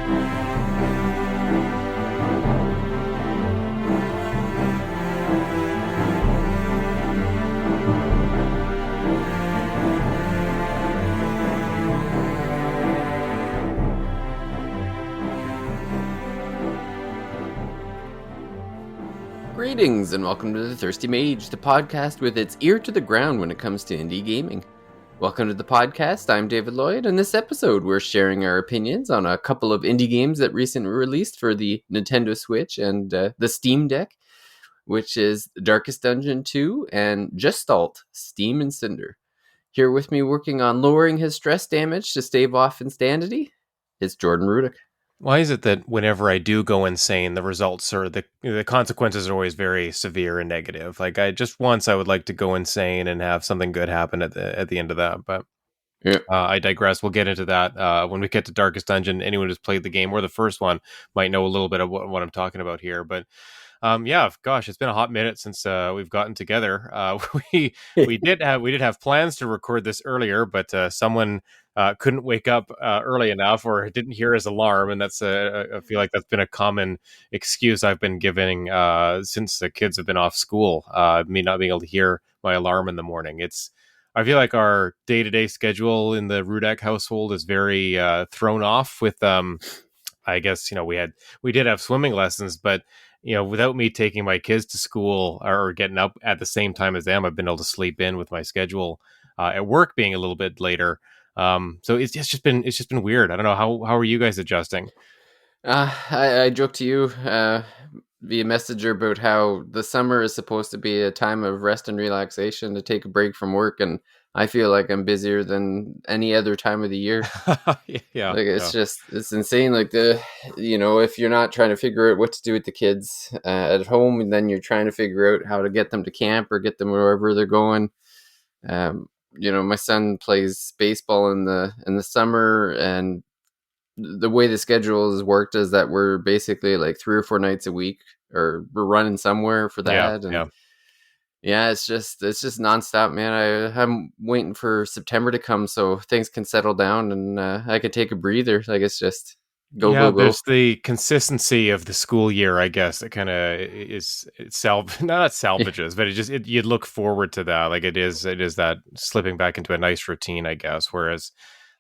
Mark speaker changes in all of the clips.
Speaker 1: Greetings and welcome to The Thirsty Mage, the podcast with its ear to the ground when it comes to indie gaming. Welcome to the podcast, I'm David Lloyd, and this episode we're sharing our opinions on a couple of indie games that recently released for the Nintendo Switch and the Steam Deck, which is Darkest Dungeon 2 and Gestalt, Steam and Cinder. Here with me working on lowering his stress damage to stave off insanity is Jordan Rudick.
Speaker 2: Why is it that whenever I do go insane, the results or the consequences are always very severe and negative? Like I would like to go insane and have something good happen at the end of that. But
Speaker 1: yeah.
Speaker 2: I digress. We'll get into that when we get to Darkest Dungeon. Anyone who's played the game or the first one might know a little bit of what I'm talking about here. But gosh, it's been a hot minute since we've gotten together. We did have plans to record this earlier, but someone couldn't wake up early enough or didn't hear his alarm, and that's I feel like that's been a common excuse I've been giving since the kids have been off school. Me not being able to hear my alarm in the morning. I feel like our day-to-day schedule in the Rudak household is very thrown off with I guess we did have swimming lessons, but without me taking my kids to school or getting up at the same time as them, I've been able to sleep in with my schedule at work being a little bit later. So it's just been weird. I don't know how are you guys adjusting?
Speaker 1: I joked to you via messenger about how the summer is supposed to be a time of rest and relaxation to take a break from work, and I feel like I'm busier than any other time of the year. It's insane. Like if you're not trying to figure out what to do with the kids at home, and then you're trying to figure out how to get them to camp or get them wherever they're going. My son plays baseball in the summer, and the way the schedule has worked is that we're basically like 3 or 4 nights a week, or we're running somewhere for that. It's just nonstop, man. I'm waiting for September to come so things can settle down and I can take a breather. Like it's just go.
Speaker 2: There's the consistency of the school year, I guess. It kind of is not salvages, but you'd look forward to that. Like it is that slipping back into a nice routine, I guess. Whereas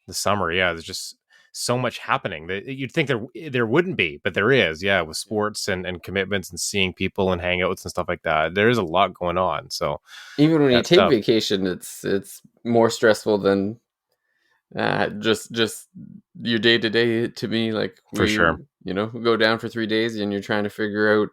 Speaker 2: the summer, there's just so much happening that you'd think there wouldn't be, but there is. Yeah, with sports and commitments and seeing people and hangouts and stuff like that. There is a lot going on. So
Speaker 1: even when you take vacation, it's more stressful than just your day to day. To me, like
Speaker 2: for sure,
Speaker 1: we go down for 3 days and you're trying to figure out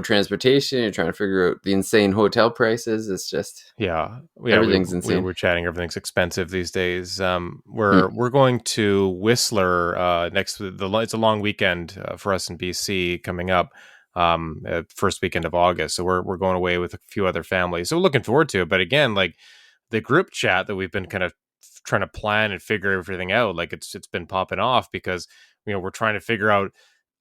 Speaker 1: transportation, you're trying to figure out the insane hotel prices. It's just everything's insane.
Speaker 2: We're chatting, everything's expensive these days. We're going to Whistler it's a long weekend for us in BC coming up, first weekend of August, so we're going away with a few other families, so we're looking forward to it. But again, like the group chat that we've been kind of trying to plan and figure everything out, like it's been popping off because we're trying to figure out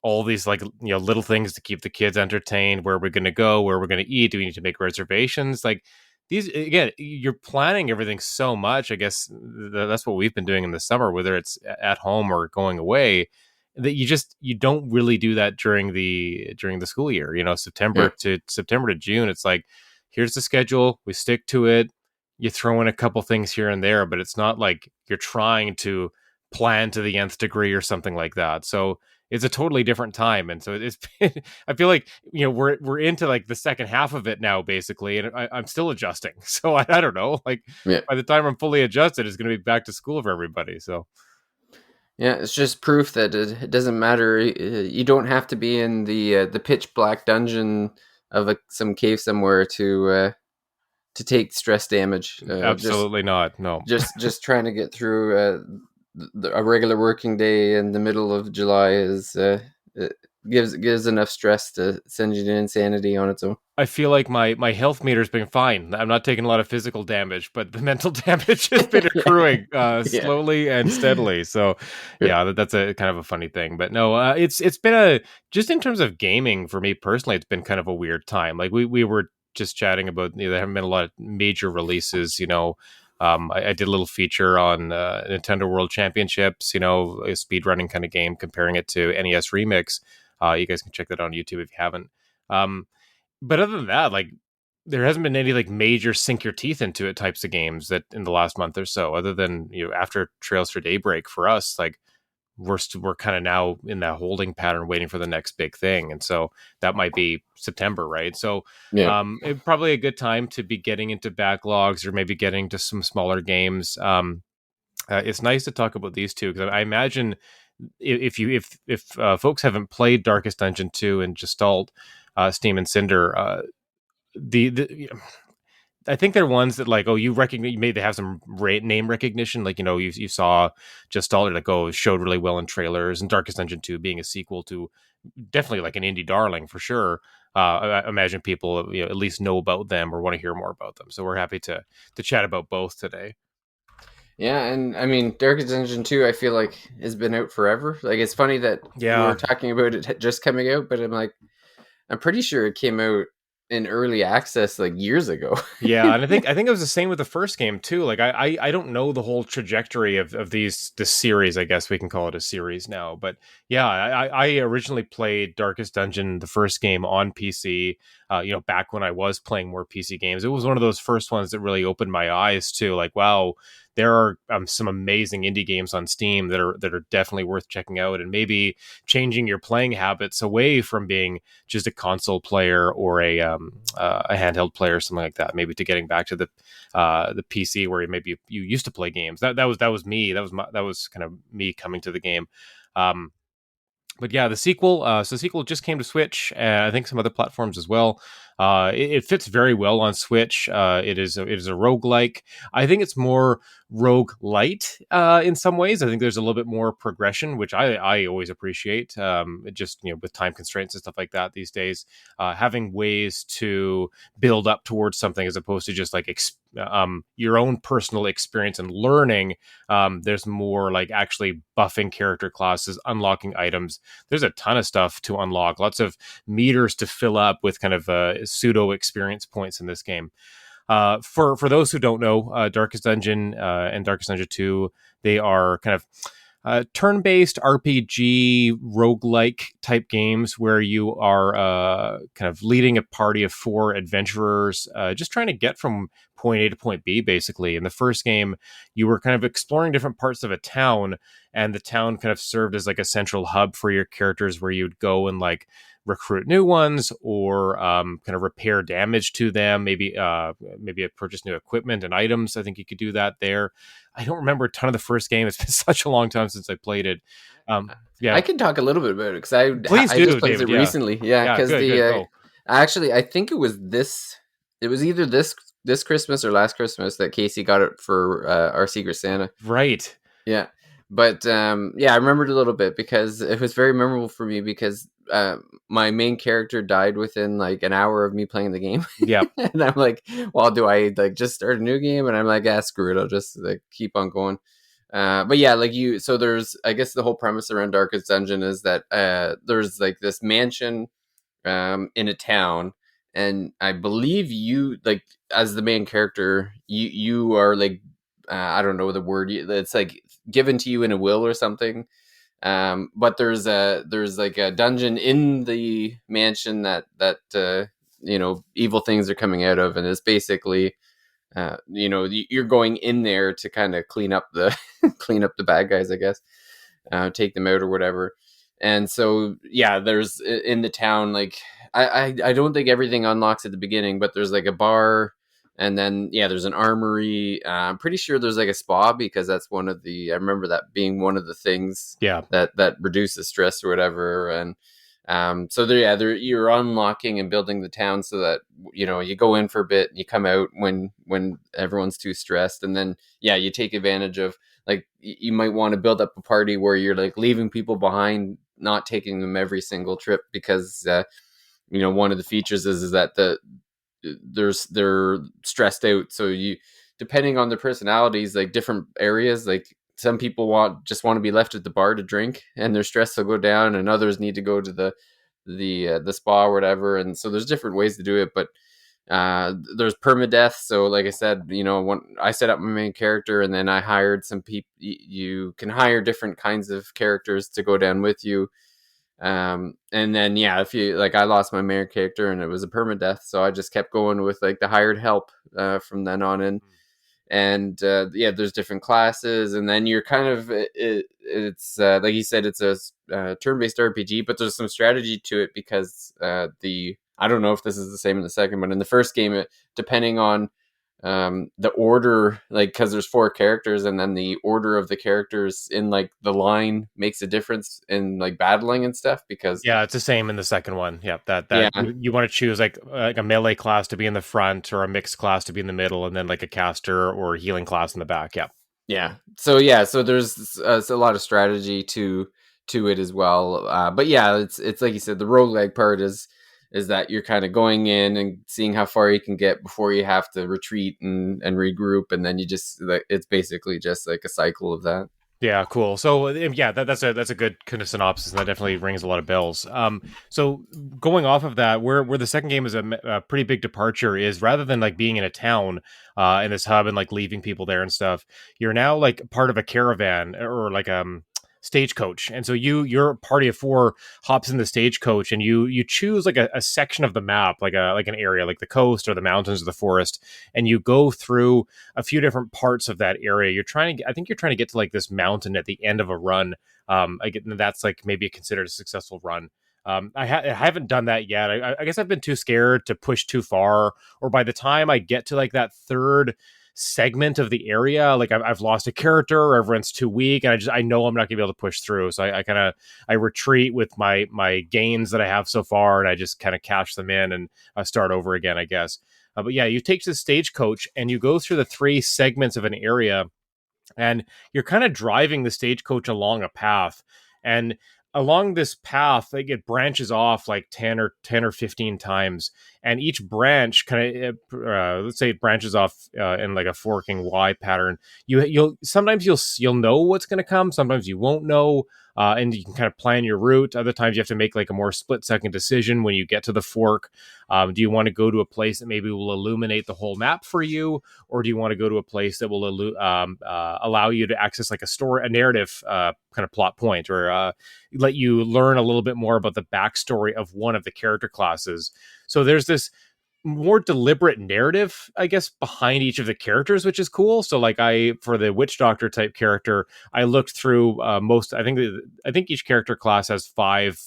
Speaker 2: all these little things to keep the kids entertained. Where we're going to go, where we're going to eat, do we need to make reservations? Like these, again, you're planning everything so much. I guess that's what we've been doing in the summer, whether it's at home or going away, that you don't really do that during the school year. September to June, it's like, here's the schedule, we stick to it. You throw in a couple things here and there, but it's not like you're trying to plan to the nth degree or something like that. So it's a totally different time. And so it's I feel like, we're into like the second half of it now, basically. And I'm still adjusting. So I don't know, like by the time I'm fully adjusted, it's going to be back to school for everybody. So
Speaker 1: yeah, it's just proof that it doesn't matter. You don't have to be in the pitch black dungeon of some cave somewhere to take stress damage.
Speaker 2: Absolutely not. No,
Speaker 1: just trying to get through a regular working day in the middle of July it gives enough stress to send you to insanity on its own.
Speaker 2: I feel like my health meter's been fine. I'm not taking a lot of physical damage, but the mental damage has been accruing slowly and steadily. So that's a kind of a funny thing. But no, it's been just in terms of gaming for me personally, it's been kind of a weird time. Like we were just chatting about, there haven't been a lot of major releases, I did a little feature on Nintendo World Championships, a speedrunning kind of game, comparing it to NES Remix. You guys can check that out on YouTube if you haven't. Um, but other than that, like, there hasn't been any like major sink your teeth into it types of games that in the last month or so, other than after Trails for Daybreak for us, like we're kind of now in that holding pattern, waiting for the next big thing, and so that might be September, right? So,
Speaker 1: Yeah.
Speaker 2: probably a good time to be getting into backlogs or maybe getting to some smaller games. It's nice to talk about these two because I imagine if folks haven't played Darkest Dungeon 2 and Gestalt, Steam and Cinder, the I think they're ones that, like, oh, you recognize, maybe they have some name recognition, like, you saw Gestalt, like, oh, it showed really well in trailers, and Darkest Dungeon 2 being a sequel to definitely like an indie darling for sure. I imagine people at least know about them or want to hear more about them, so we're happy to chat about both today.
Speaker 1: Yeah, and I mean, Darkest Dungeon 2, I feel like has been out forever. Like, it's funny that we're
Speaker 2: Yeah.
Speaker 1: talking about it just coming out, but I'm like, I'm pretty sure it came out in early access like years ago.
Speaker 2: Yeah, and I think it was the same with the first game too. Like I don't know the whole trajectory of this series. I guess we can call it a series now. But yeah, I originally played Darkest Dungeon, the first game, on PC. Back when I was playing more PC games, it was one of those first ones that really opened my eyes to, like, wow, there are some amazing indie games on Steam that are definitely worth checking out, and maybe changing your playing habits away from being just a console player or a handheld player or something like that. Maybe to getting back to the PC where maybe you used to play games. That was me. That was kind of me coming to the game. Um, but yeah, the sequel. So the sequel just came to Switch. I think some other platforms as well. It fits very well on Switch. It is a roguelike. I think it's more rogue light in some ways. I think there's a little bit more progression, which I always appreciate. Just with time constraints and stuff like that these days, having ways to build up towards something as opposed to just like your own personal experience and learning. There's more like actually buffing character classes, unlocking items. There's a ton of stuff to unlock, lots of meters to fill up with kind of pseudo experience points in this game. For those who don't know, Darkest Dungeon and Darkest Dungeon 2, they are kind of turn-based RPG roguelike type games where you are kind of leading a party of four adventurers, just trying to get from point A to point B, basically. In the first game, you were kind of exploring different parts of a town, and the town kind of served as like a central hub for your characters where you'd go and like recruit new ones or kind of repair damage to them, maybe purchase new equipment and items. I think you could do that there. I don't remember a ton of the first game. It's been such a long time since I played it. Yeah,
Speaker 1: I can talk a little bit about it because I
Speaker 2: please
Speaker 1: I just
Speaker 2: do,
Speaker 1: played it
Speaker 2: David. Yeah,
Speaker 1: recently. Yeah,
Speaker 2: yeah,
Speaker 1: because
Speaker 2: good,
Speaker 1: the
Speaker 2: go.
Speaker 1: actually I think it was this. It was either this Christmas or last Christmas that Casey got it for our Secret Santa.
Speaker 2: Right.
Speaker 1: Yeah, but yeah, I remembered a little bit because it was very memorable for me because my main character died within like an hour of me playing the game,
Speaker 2: Yep.
Speaker 1: and I'm like, well, do I like just start a new game? And I'm like, ah, screw it, I'll just like keep on going. But yeah, like so there's, I guess the whole premise around Darkest Dungeon is that there's like this mansion in a town, and I believe you like as the main character, you are like I don't know the word. It's like given to you in a will or something. But there's like a dungeon in the mansion that evil things are coming out of, and it's basically you're going in there to kind of clean up the clean up the bad guys, I guess, take them out or whatever. And so yeah, there's in the town, like I don't think everything unlocks at the beginning, but there's like a bar, and then yeah, there's an armory. I'm pretty sure there's like a spa because that's one of the, I remember that being one of the things
Speaker 2: Yeah.
Speaker 1: that reduces stress or whatever. And so there, yeah, you're unlocking and building the town so that you go in for a bit, and you come out when everyone's too stressed, and then yeah, you take advantage of, like, you might want to build up a party where you're like leaving people behind, not taking them every single trip because one of the features is that they're stressed out, so you, depending on their personalities, like different areas, like some people just want to be left at the bar to drink and their stress will go down, and others need to go to the spa or whatever. And so there's different ways to do it, but There's permadeath. So, like I said, when I set up my main character, and then I hired some people. You can hire different kinds of characters to go down with you. And then yeah, if you like, I lost my main character, and it was a permadeath, so I just kept going with like the hired help from then on in. And yeah, there's different classes, and then you're kind of it's like you said, it's a turn-based RPG, but there's some strategy to it, because the I don't know if this is the same in the second, but in the first game, depending on the order, like, because there's four characters, and then the order of the characters in like the line makes a difference in like battling and stuff, because
Speaker 2: Yeah, it's the same in the second one. Yep, that
Speaker 1: yeah.
Speaker 2: you want to choose like a melee class to be in the front, or a mixed class to be in the middle, and then like a caster or healing class in the back. Yeah.
Speaker 1: So there's a lot of strategy to it as well. But yeah, it's like you said, the roguelike part is that you're kind of going in and seeing how far you can get before you have to retreat and regroup, and then you just like, it's basically just like a cycle of that.
Speaker 2: Yeah, cool. So yeah, that's a good kind of synopsis, and that definitely rings a lot of bells. So going off of that, where the second game is a pretty big departure is, rather than like being in a town, in this hub and like leaving people there and stuff, you're now like part of a caravan, or like stagecoach. And so your party of four hops in the stagecoach, and you choose like a section of the map, like an area, like the coast or the mountains or the forest, and you go through a few different parts of that area. I think you're trying to get to like this mountain at the end of a run. I get that's like maybe considered a successful run. I haven't done that yet. I guess I've been too scared to push too far, or by the time I get to like that third segment of the area, like I've lost a character, or everyone's too weak, and I know I'm not gonna be able to push through. So I kind of I retreat with my gains that I have so far, and I just kind of cash them in and start over again, I guess. But yeah, you take the stagecoach and you go through the three segments of an area, and you're kind of driving the stagecoach along a path. And along this path, like, it branches off like 10 or 15 times, and each branch kind of let's say it branches off in like a forking Y pattern. You'll sometimes you'll know what's going to come, sometimes you won't know. And you can kind of plan your route. Other times you have to make like a more split second decision when you get to the fork. Do you want to go to a place that maybe will illuminate the whole map for you, or do you want to go to a place that will allow you to access like a narrative kind of plot point, or let you learn a little bit more about the backstory of one of the character classes? So there's this more deliberate narrative, I guess, behind each of the characters, which is cool. So like, for the witch doctor type character, I looked through I think each character class has five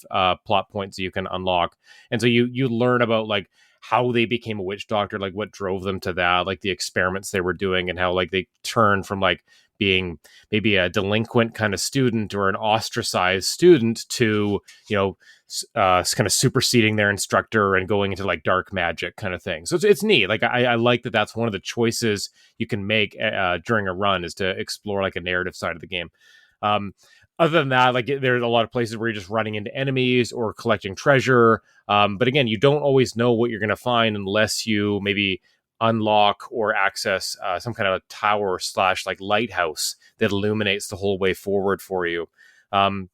Speaker 2: plot points that you can unlock. And so you learn about like how they became a witch doctor, like what drove them to that, like the experiments they were doing, and how like they turned from like being maybe a delinquent kind of student or an ostracized student to, kind of superseding their instructor and going into like dark magic kind of thing. So it's neat. Like I like that. That's one of the choices you can make during a run, is to explore like a narrative side of the game. Um, Other than that, like, there's a lot of places where you're just running into enemies or collecting treasure. But again, you don't always know what you're going to find unless you maybe unlock or access some kind of a tower slash like lighthouse that illuminates the whole way forward for you. Um,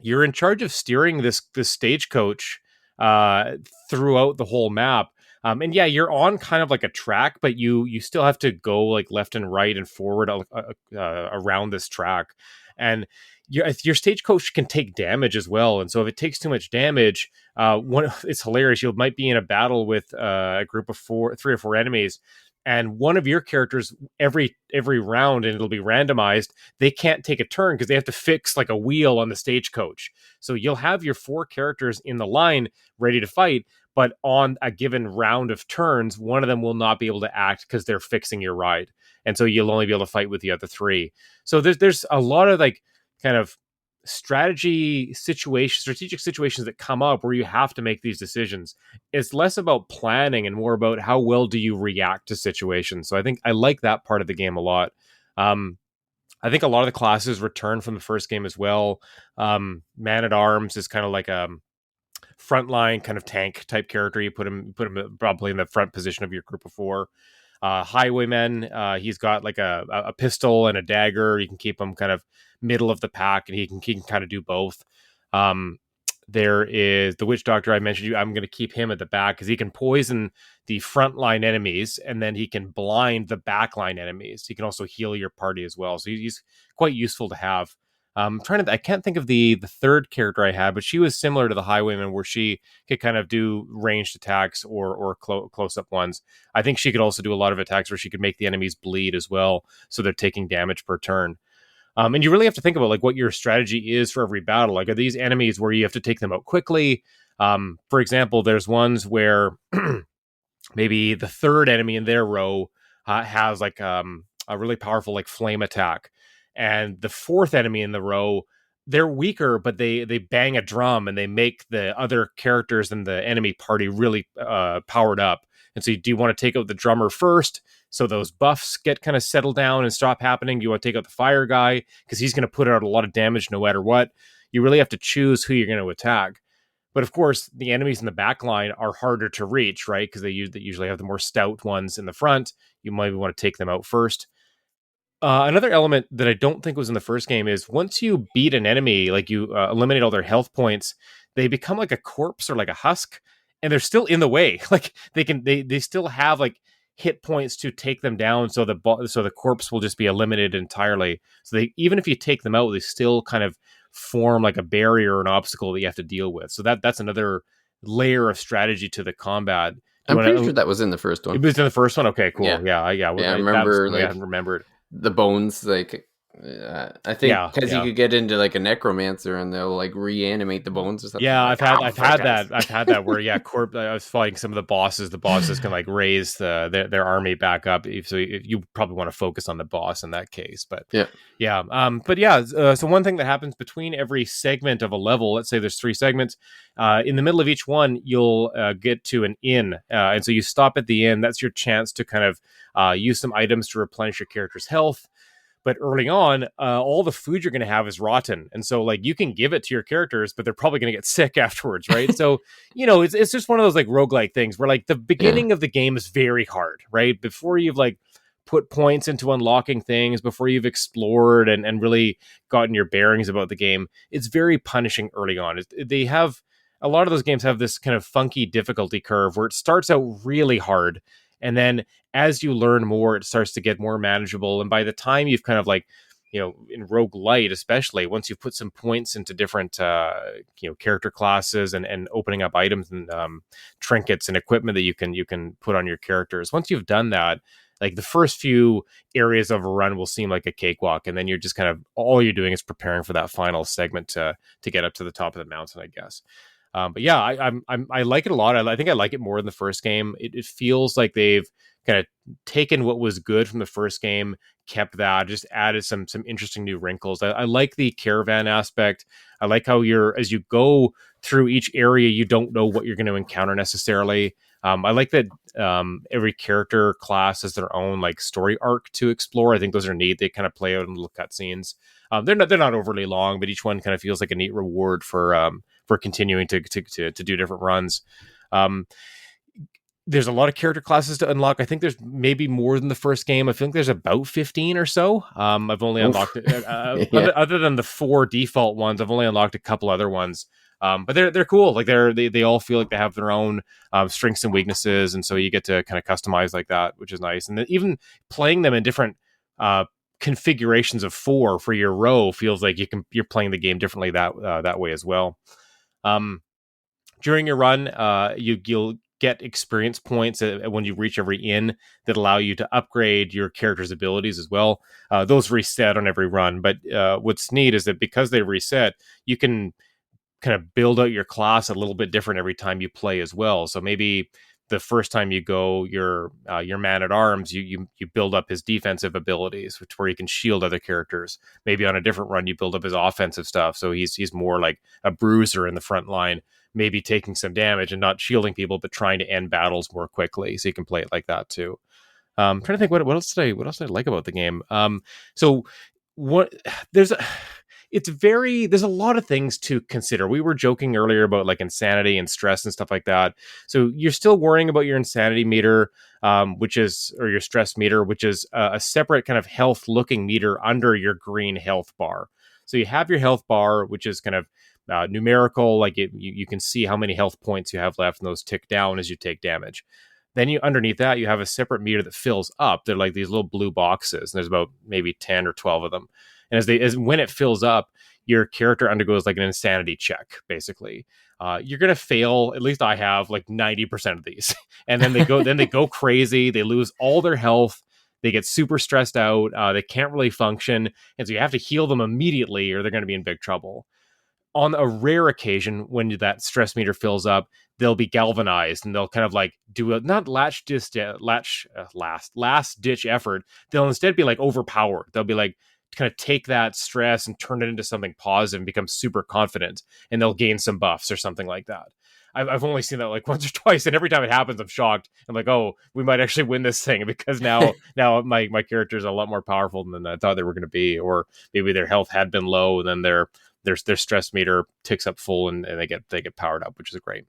Speaker 2: you're in charge of steering this stagecoach uh, throughout the whole map. And yeah, you're on kind of like a track, but you still have to go like left and right and forward around this track. And your stagecoach can take damage as well. And so if it takes too much damage, it's hilarious. You might be in a battle with a group of three or four enemies, and one of your characters, every round, and it'll be randomized, they can't take a turn because they have to fix like a wheel on the stagecoach. So you'll have your four characters in the line ready to fight, but on a given round of turns, one of them will not be able to act because they're fixing your ride, and so you'll only be able to fight with the other three. So there's a lot of like kind of strategic situations that come up where you have to make these decisions. It's less about planning and more about how well do you react to situations. So I think I like that part of the game a lot. um, I think a lot of the classes return from the first game as well. Man at Arms is kind of like a frontline kind of tank type character. You put him probably in the front position of your group of four. Highwayman, he's got like a pistol and a dagger. You can keep him kind of middle of the pack, and he can kind of do both. Um, There is the witch doctor I mentioned. I'm going to keep him at the back because he can poison the frontline enemies, and then he can blind the backline enemies. He can also heal your party as well, so he's quite useful to have. I can't think of the third character I had, but she was similar to the Highwayman, where she could kind of do ranged attacks or close up ones. I think she could also do a lot of attacks where she could make the enemies bleed as well, so they're taking damage per turn. And you really have to think about like what your strategy is for every battle. Like, are these enemies where you have to take them out quickly? For example, there's ones where maybe the third enemy in their row has like a really powerful like flame attack, and the fourth enemy in the row, they're weaker, but they bang a drum and they make the other characters in the enemy party really powered up. And so, do you want to take out the drummer first, so those buffs get kind of settled down and stop happening? You want to take out the fire guy because he's going to put out a lot of damage no matter what? You really have to choose who you're going to attack. But of course, the enemies in the back line are harder to reach, right? Because they usually have the more stout ones in the front. You might want to take them out first. Another element that I don't think was in the first game is once you beat an enemy, like you eliminate all their health points, they become like a corpse or like a husk, and they're still in the way. Like they still have like hit points to take them down, so the corpse will just be eliminated entirely. So they, even if you take them out, they still kind of form like a barrier or an obstacle that you have to deal with. So that's another layer of strategy to to combat.
Speaker 1: I'm pretty sure that was in the first one.
Speaker 2: It was in the first one. Okay, cool.
Speaker 1: Yeah,
Speaker 2: Yeah.
Speaker 1: yeah. I
Speaker 2: That was
Speaker 1: remember
Speaker 2: something I
Speaker 1: like
Speaker 2: hadn't remembered.
Speaker 1: the bones, like I think
Speaker 2: Yeah,
Speaker 1: because you
Speaker 2: yeah.
Speaker 1: could get into like a necromancer and they'll like reanimate the bones or something.
Speaker 2: Yeah,
Speaker 1: Like,
Speaker 2: I've had
Speaker 1: guys.
Speaker 2: that where I was fighting some of the bosses. The bosses can like raise their army back up. So you probably want to focus on the boss in that case. But
Speaker 1: Yeah,
Speaker 2: yeah, so one thing that happens between every segment of a level, let's say there's 3 segments, in the middle of each one, you'll get to an inn, and so you stop at the inn. That's your chance to kind of use some items to replenish your character's health. But early on, all the food you're going to have is rotten, and so like you can give it to your characters, but they're probably going to get sick afterwards, right? So it's just one of those like roguelike things where like the
Speaker 1: yeah.
Speaker 2: beginning of the game is very hard, right? Before you've like put points into unlocking things, before you've explored and really gotten your bearings about the game, it's very punishing early on. They have a lot of those games have this kind of funky difficulty curve where it starts out really hard, and then as you learn more, it starts to get more manageable. And by the time you've kind of like, in roguelite, especially once you've put some points into different, character classes and opening up items and trinkets and equipment that you can put on your characters. Once you've done that, like the first few areas of a run will seem like a cakewalk, and then you're just kind of all you're doing is preparing for that final segment to get up to the top of the mountain, I guess. But yeah, I like it a lot. I think I like it more than the first game. It feels like they've kind of taken what was good from the first game, kept that, just added some interesting new wrinkles. I like the caravan aspect. I like how as you go through each area, you don't know what you're going to encounter necessarily. I like that every character class has their own like story arc to explore. I think those are neat. They kind of play out in little cutscenes. They're not overly long, but each one kind of feels like a neat reward for continuing to do different runs. Um, there's a lot of character classes to unlock. I think there's maybe more than the first game. I think there's about 15 or so. I've only
Speaker 1: Oof.
Speaker 2: unlocked
Speaker 1: Yeah.
Speaker 2: other than the 4 default ones. I've only unlocked a couple other ones. But they're cool. Like they all feel like they have their own strengths and weaknesses, and so you get to kind of customize like that, which is nice. And then even playing them in different uh, configurations of 4 for your row feels like you're playing the game differently that way as well. Um, During your run, you'll get experience points when you reach every inn that allow you to upgrade your character's abilities as well. Those reset on every run, but what's neat is that because they reset, you can kind of build out your class a little bit different every time you play as well. So maybe the first time you go, your man at arms, you build up his defensive abilities, which where he can shield other characters. Maybe on a different run, you build up his offensive stuff, so he's more like a bruiser in the front line, maybe taking some damage and not shielding people, but trying to end battles more quickly. So you can play it like that too. Trying to think what else did I like about the game. So what there's a there's a lot of things to consider. We were joking earlier about like insanity and stress and stuff like that. So you're still worrying about your insanity meter, or your stress meter, which is a separate kind of health looking meter under your green health bar. So you have your health bar, which is kind of numerical, like you can see how many health points you have left, and those tick down as you take damage. Then you underneath that you have a separate meter that fills up. They're like these little blue boxes, and there's about maybe 10 or 12 of them. And as when it fills up, your character undergoes like an insanity check, basically. You're gonna fail. At least I have like 90% of these, and then they go crazy. They lose all their health. They get super stressed out. They can't really function, and so you have to heal them immediately, or they're going to be in big trouble. On a rare occasion, when that stress meter fills up, they'll be galvanized, and they'll kind of like do a not last ditch effort. They'll instead be like overpowered. They'll be like kind of take that stress and turn it into something positive and become super confident, and they'll gain some buffs or something like that. I've only seen that like once or twice, and every time it happens, I'm shocked. I'm like, oh, we might actually win this thing because now my characters are a lot more powerful than I thought they were going to be, or maybe their health had been low, and then their stress meter ticks up full, and they get powered up, which is great.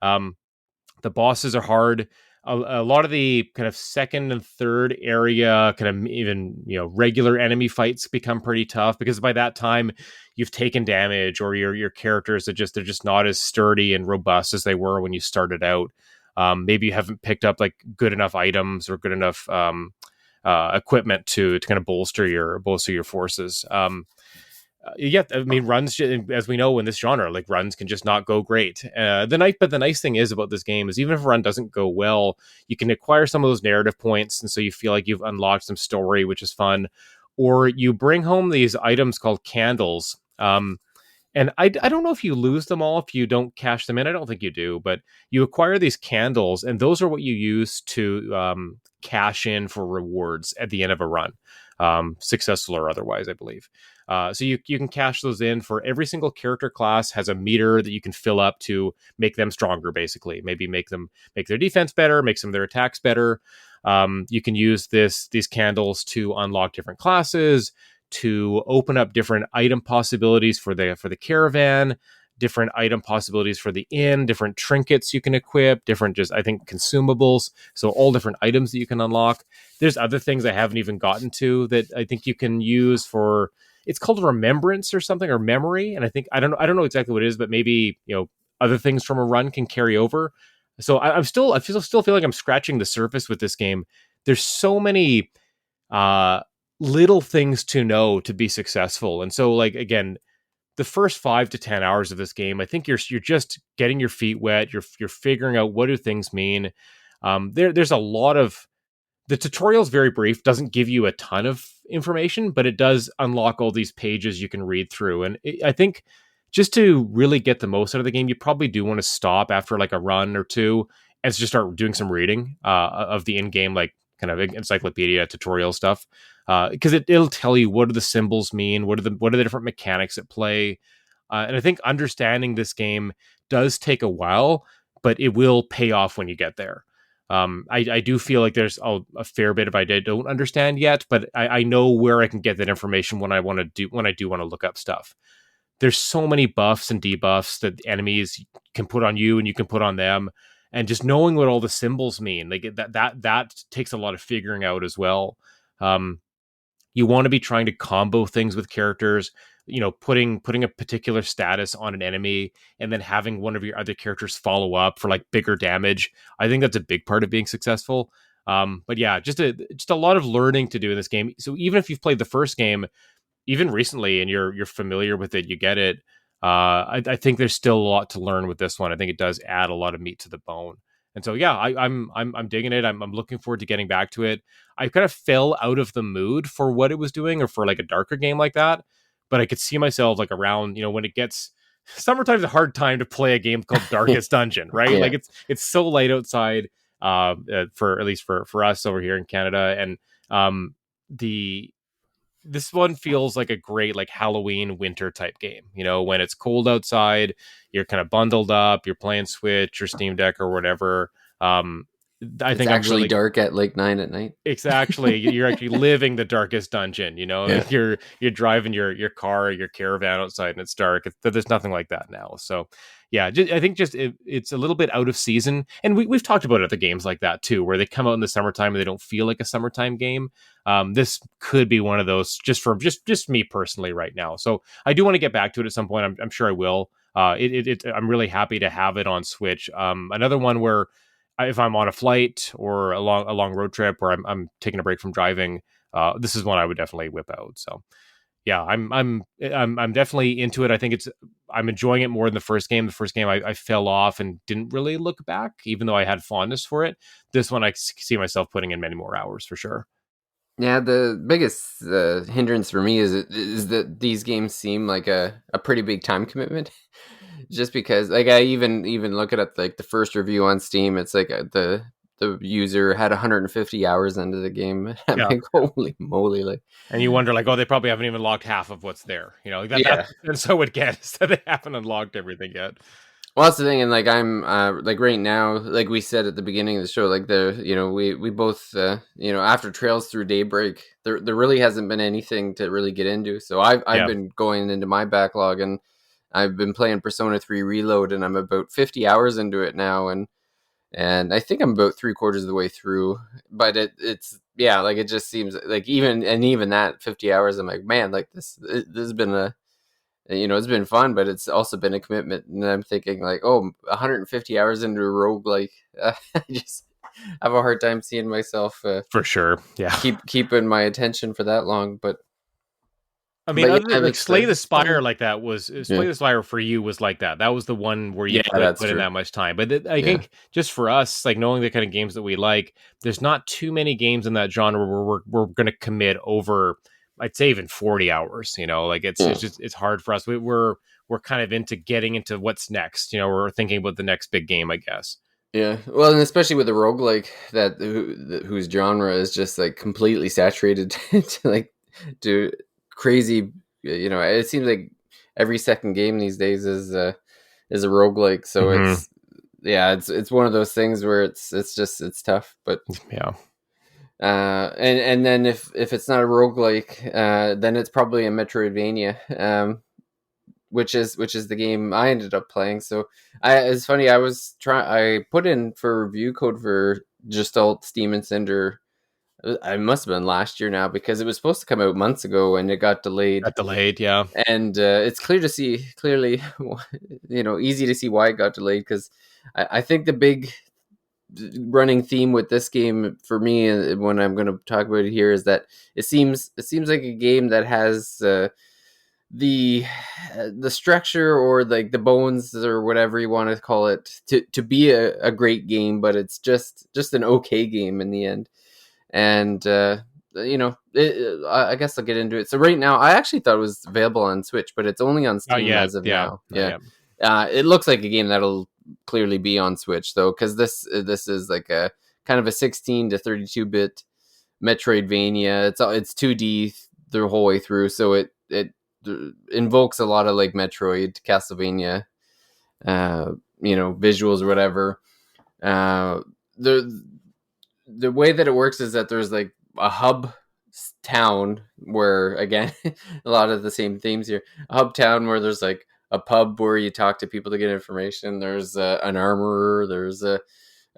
Speaker 2: The bosses are hard. A lot of the kind of second and third area, kind of even regular enemy fights become pretty tough, because by that time you've taken damage, or your characters they're just not as sturdy and robust as they were when you started out. Maybe you haven't picked up like good enough items or good enough equipment to kind of bolster your forces. Yeah, I mean, runs, as we know in this genre, like runs can just not go great. But the nice thing is about this game is even if a run doesn't go well, you can acquire some of those narrative points, and so you feel like you've unlocked some story, which is fun. Or you bring home these items called candles. And I don't know if you lose them all if you don't cash them in. I don't think you do, but you acquire these candles, and those are what you use to cash in for rewards at the end of a run, successful or otherwise, I believe. So you can cash those in for every single character class has a meter that you can fill up to make them stronger, basically. Maybe make their defense better, make some of their attacks better. You can use these candles to unlock different classes, to open up different item possibilities for the caravan, different item possibilities for the inn, different trinkets you can equip, different just, I think, consumables. So all different items that you can unlock. There's other things I haven't even gotten to that I think you can use for, it's called remembrance or something, or memory. And I think, I don't know exactly what it is, but maybe, other things from a run can carry over. So I still feel like I'm scratching the surface with this game. There's so many, little things to know to be successful. And so, like, again, the first 5 to 10 hours of this game, I think you're just getting your feet wet. You're figuring out what do things mean. There's a lot of, the tutorial is very brief, doesn't give you a ton of information, but it does unlock all these pages you can read through. And I think just to really get the most out of the game, you probably do want to stop after like a run or two and just start doing some reading of the in-game, like kind of encyclopedia tutorial stuff, because it'll tell you what do the symbols mean, what are the different mechanics at play, and I think understanding this game does take a while, but it will pay off when you get there. I do feel like there's a fair bit of I don't understand yet, but I know where I can get that information when I do want to look up stuff. There's so many buffs and debuffs that enemies can put on you and you can put on them. And just knowing what all the symbols mean, like that takes a lot of figuring out as well. You want to be trying to combo things with characters, putting a particular status on an enemy and then having one of your other characters follow up for like bigger damage. I think that's a big part of being successful. But yeah, just a lot of learning to do in this game. So even if you've played the first game, even recently, and you're familiar with it, you get it. I think there's still a lot to learn with this one. I think it does add a lot of meat to the bone. And so, yeah, I'm digging it. I'm looking forward to getting back to it. I kind of fell out of the mood for what it was doing, or for like a darker game like that. But I could see myself like around, when it gets summertime's a hard time to play a game called Darkest Dungeon, right?
Speaker 1: Yeah.
Speaker 2: Like it's so light outside, for at least for us over here in Canada, and the this one feels like a great like Halloween winter type game. When it's cold outside, you're kind of bundled up, you're playing Switch or Steam Deck or whatever. I
Speaker 1: It's
Speaker 2: think I'm
Speaker 1: actually
Speaker 2: really
Speaker 1: dark at like 9 at night.
Speaker 2: it's actually you're actually living the darkest dungeon. You know,
Speaker 1: Yeah.
Speaker 2: like you're driving your car or your caravan outside and it's dark. There's nothing like that now. So yeah, I think just it's a little bit out of season, and we've talked about other games like that too, where they come out in the summertime and they don't feel like a summertime game. This could be one of those just for just me personally right now. So I do want to get back to it at some point. I'm sure I will. I'm really happy to have it on Switch. Another one where if I'm on a flight or a long road trip or I'm taking a break from driving, this is one I would definitely whip out. So yeah, I'm definitely into it. I think I'm enjoying it more than the first game. The first game I fell off and didn't really look back, even though I had fondness for it. This one I see myself putting in many more hours for sure.
Speaker 1: Yeah, the biggest hindrance for me is that these games seem like a pretty big time commitment. Just because, like, I even look at it, like the first review on Steam, it's like the user had 150 hours into the game. I'm
Speaker 2: Yeah,
Speaker 1: like, holy moly! Like,
Speaker 2: and you wonder like, oh, they probably haven't even logged half of what's there. You know, like that
Speaker 1: yeah.
Speaker 2: and so it gets that they haven't unlocked everything yet.
Speaker 1: Well, that's the thing, and like I'm like right now, like we said at the beginning of the show, like we both after Trails Through Daybreak, there really hasn't been anything to really get into. So I've
Speaker 2: Yeah,
Speaker 1: been going into my backlog, and I've been playing Persona 3 Reload, and I'm about 50 hours into it now, and I think I'm about 3/4 of the way through. But it's yeah, like it just seems like even that 50 hours, I'm like, man, like this has been it's been fun, but it's also been a commitment. And I'm thinking like, oh, 150 hours into a rogue, like I just have a hard time seeing myself
Speaker 2: for sure. Yeah.
Speaker 1: keeping my attention for that long.
Speaker 2: I mean,
Speaker 1: But
Speaker 2: other
Speaker 1: yeah,
Speaker 2: like Slay the
Speaker 1: it's fun.
Speaker 2: Spire, like that was
Speaker 1: Yeah,
Speaker 2: Slay the Spire for you was like that. That was the one where you
Speaker 1: yeah,
Speaker 2: could
Speaker 1: that's
Speaker 2: put in
Speaker 1: true.
Speaker 2: that much time. But I
Speaker 1: Yeah.
Speaker 2: think just for us, like knowing the kind of games that we like, there's not too many games in that genre where we're going to commit over, I'd say even 40 hours. You know, like
Speaker 1: Yeah.
Speaker 2: it's hard for us. We're kind of into getting into what's next. You know, we're thinking about the next big game, I guess.
Speaker 1: Yeah, well, and especially with a roguelike whose genre is just like completely saturated to crazy. It seems like every second game these days is a roguelike. So
Speaker 2: Hmm.
Speaker 1: it's one of those things where it's tough. But
Speaker 2: Yeah,
Speaker 1: and then if it's not a roguelike, then it's probably a Metroidvania. Which is the game I ended up playing. So it's funny. I put in for review code for Gestalt, Steam, and Cinder. I must have been last year now because it was supposed to come out months ago and it got delayed.
Speaker 2: got delayed. Yeah,
Speaker 1: And it's clearly, easy to see why it got delayed because I think the big running theme with this game for me, when I'm going to talk about it here, is that it seems like a game that has the the structure or like the bones or whatever you want to call it to be a great game, but it's just an okay game in the end. And I guess I'll get into it. So right now, I actually thought it was available on Switch, but it's only on
Speaker 2: not
Speaker 1: Steam
Speaker 2: yet.
Speaker 1: as of
Speaker 2: Yeah,
Speaker 1: now.
Speaker 2: not
Speaker 1: Yeah,
Speaker 2: yet.
Speaker 1: it looks like a game that'll clearly be on Switch though, because this is like a kind of a 16 to 32-bit Metroidvania. It's 2D the whole way through, so it invokes a lot of like Metroid, Castlevania, visuals or whatever. Uh, the the way that it works is that there's like a hub town where again a lot of the same themes here. A hub town where there's like a pub where you talk to people to get information. There's an armorer. There's a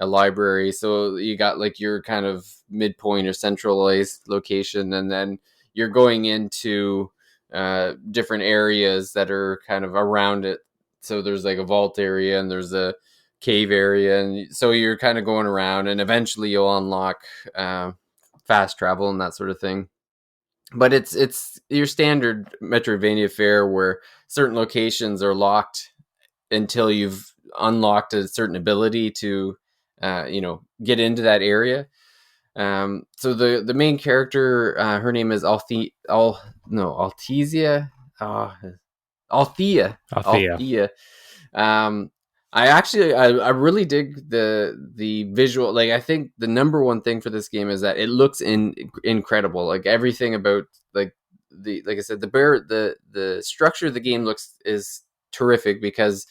Speaker 1: library. So you got like your kind of midpoint or centralized location, and then you're going into different areas that are kind of around it. So there's like a vault area and there's a cave area, and so you're kind of going around, and eventually you'll unlock fast travel and that sort of thing. But it's your standard Metroidvania fare where certain locations are locked until you've unlocked a certain ability to get into that area. So the main character, her name is Althesia, uh, Althea,
Speaker 2: Althea.
Speaker 1: Althea. Um, I really dig the visual. Like I think the number one thing for this game is that it looks incredible. Like everything about like like I said, the structure of the game is terrific because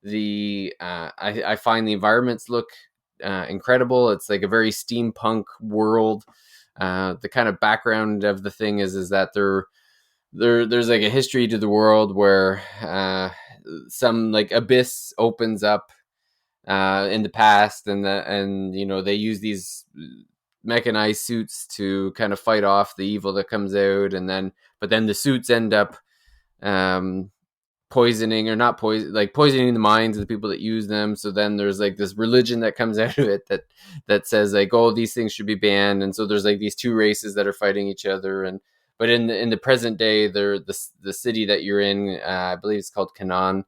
Speaker 1: I find the environments look incredible. It's like a very steampunk world. The kind of background of the thing is that there's like a history to the world where some like abyss opens up in the past, and they use these mechanized suits to kind of fight off the evil that comes out, and then but then the suits end up um, poisoning or not poison like poisoning the minds of the people that use them. So then there's like this religion that comes out of it that says like, oh, these things should be banned. And so there's like these two races that are fighting each other. And but in the present day, the city that you're in, I believe it's called Canaan.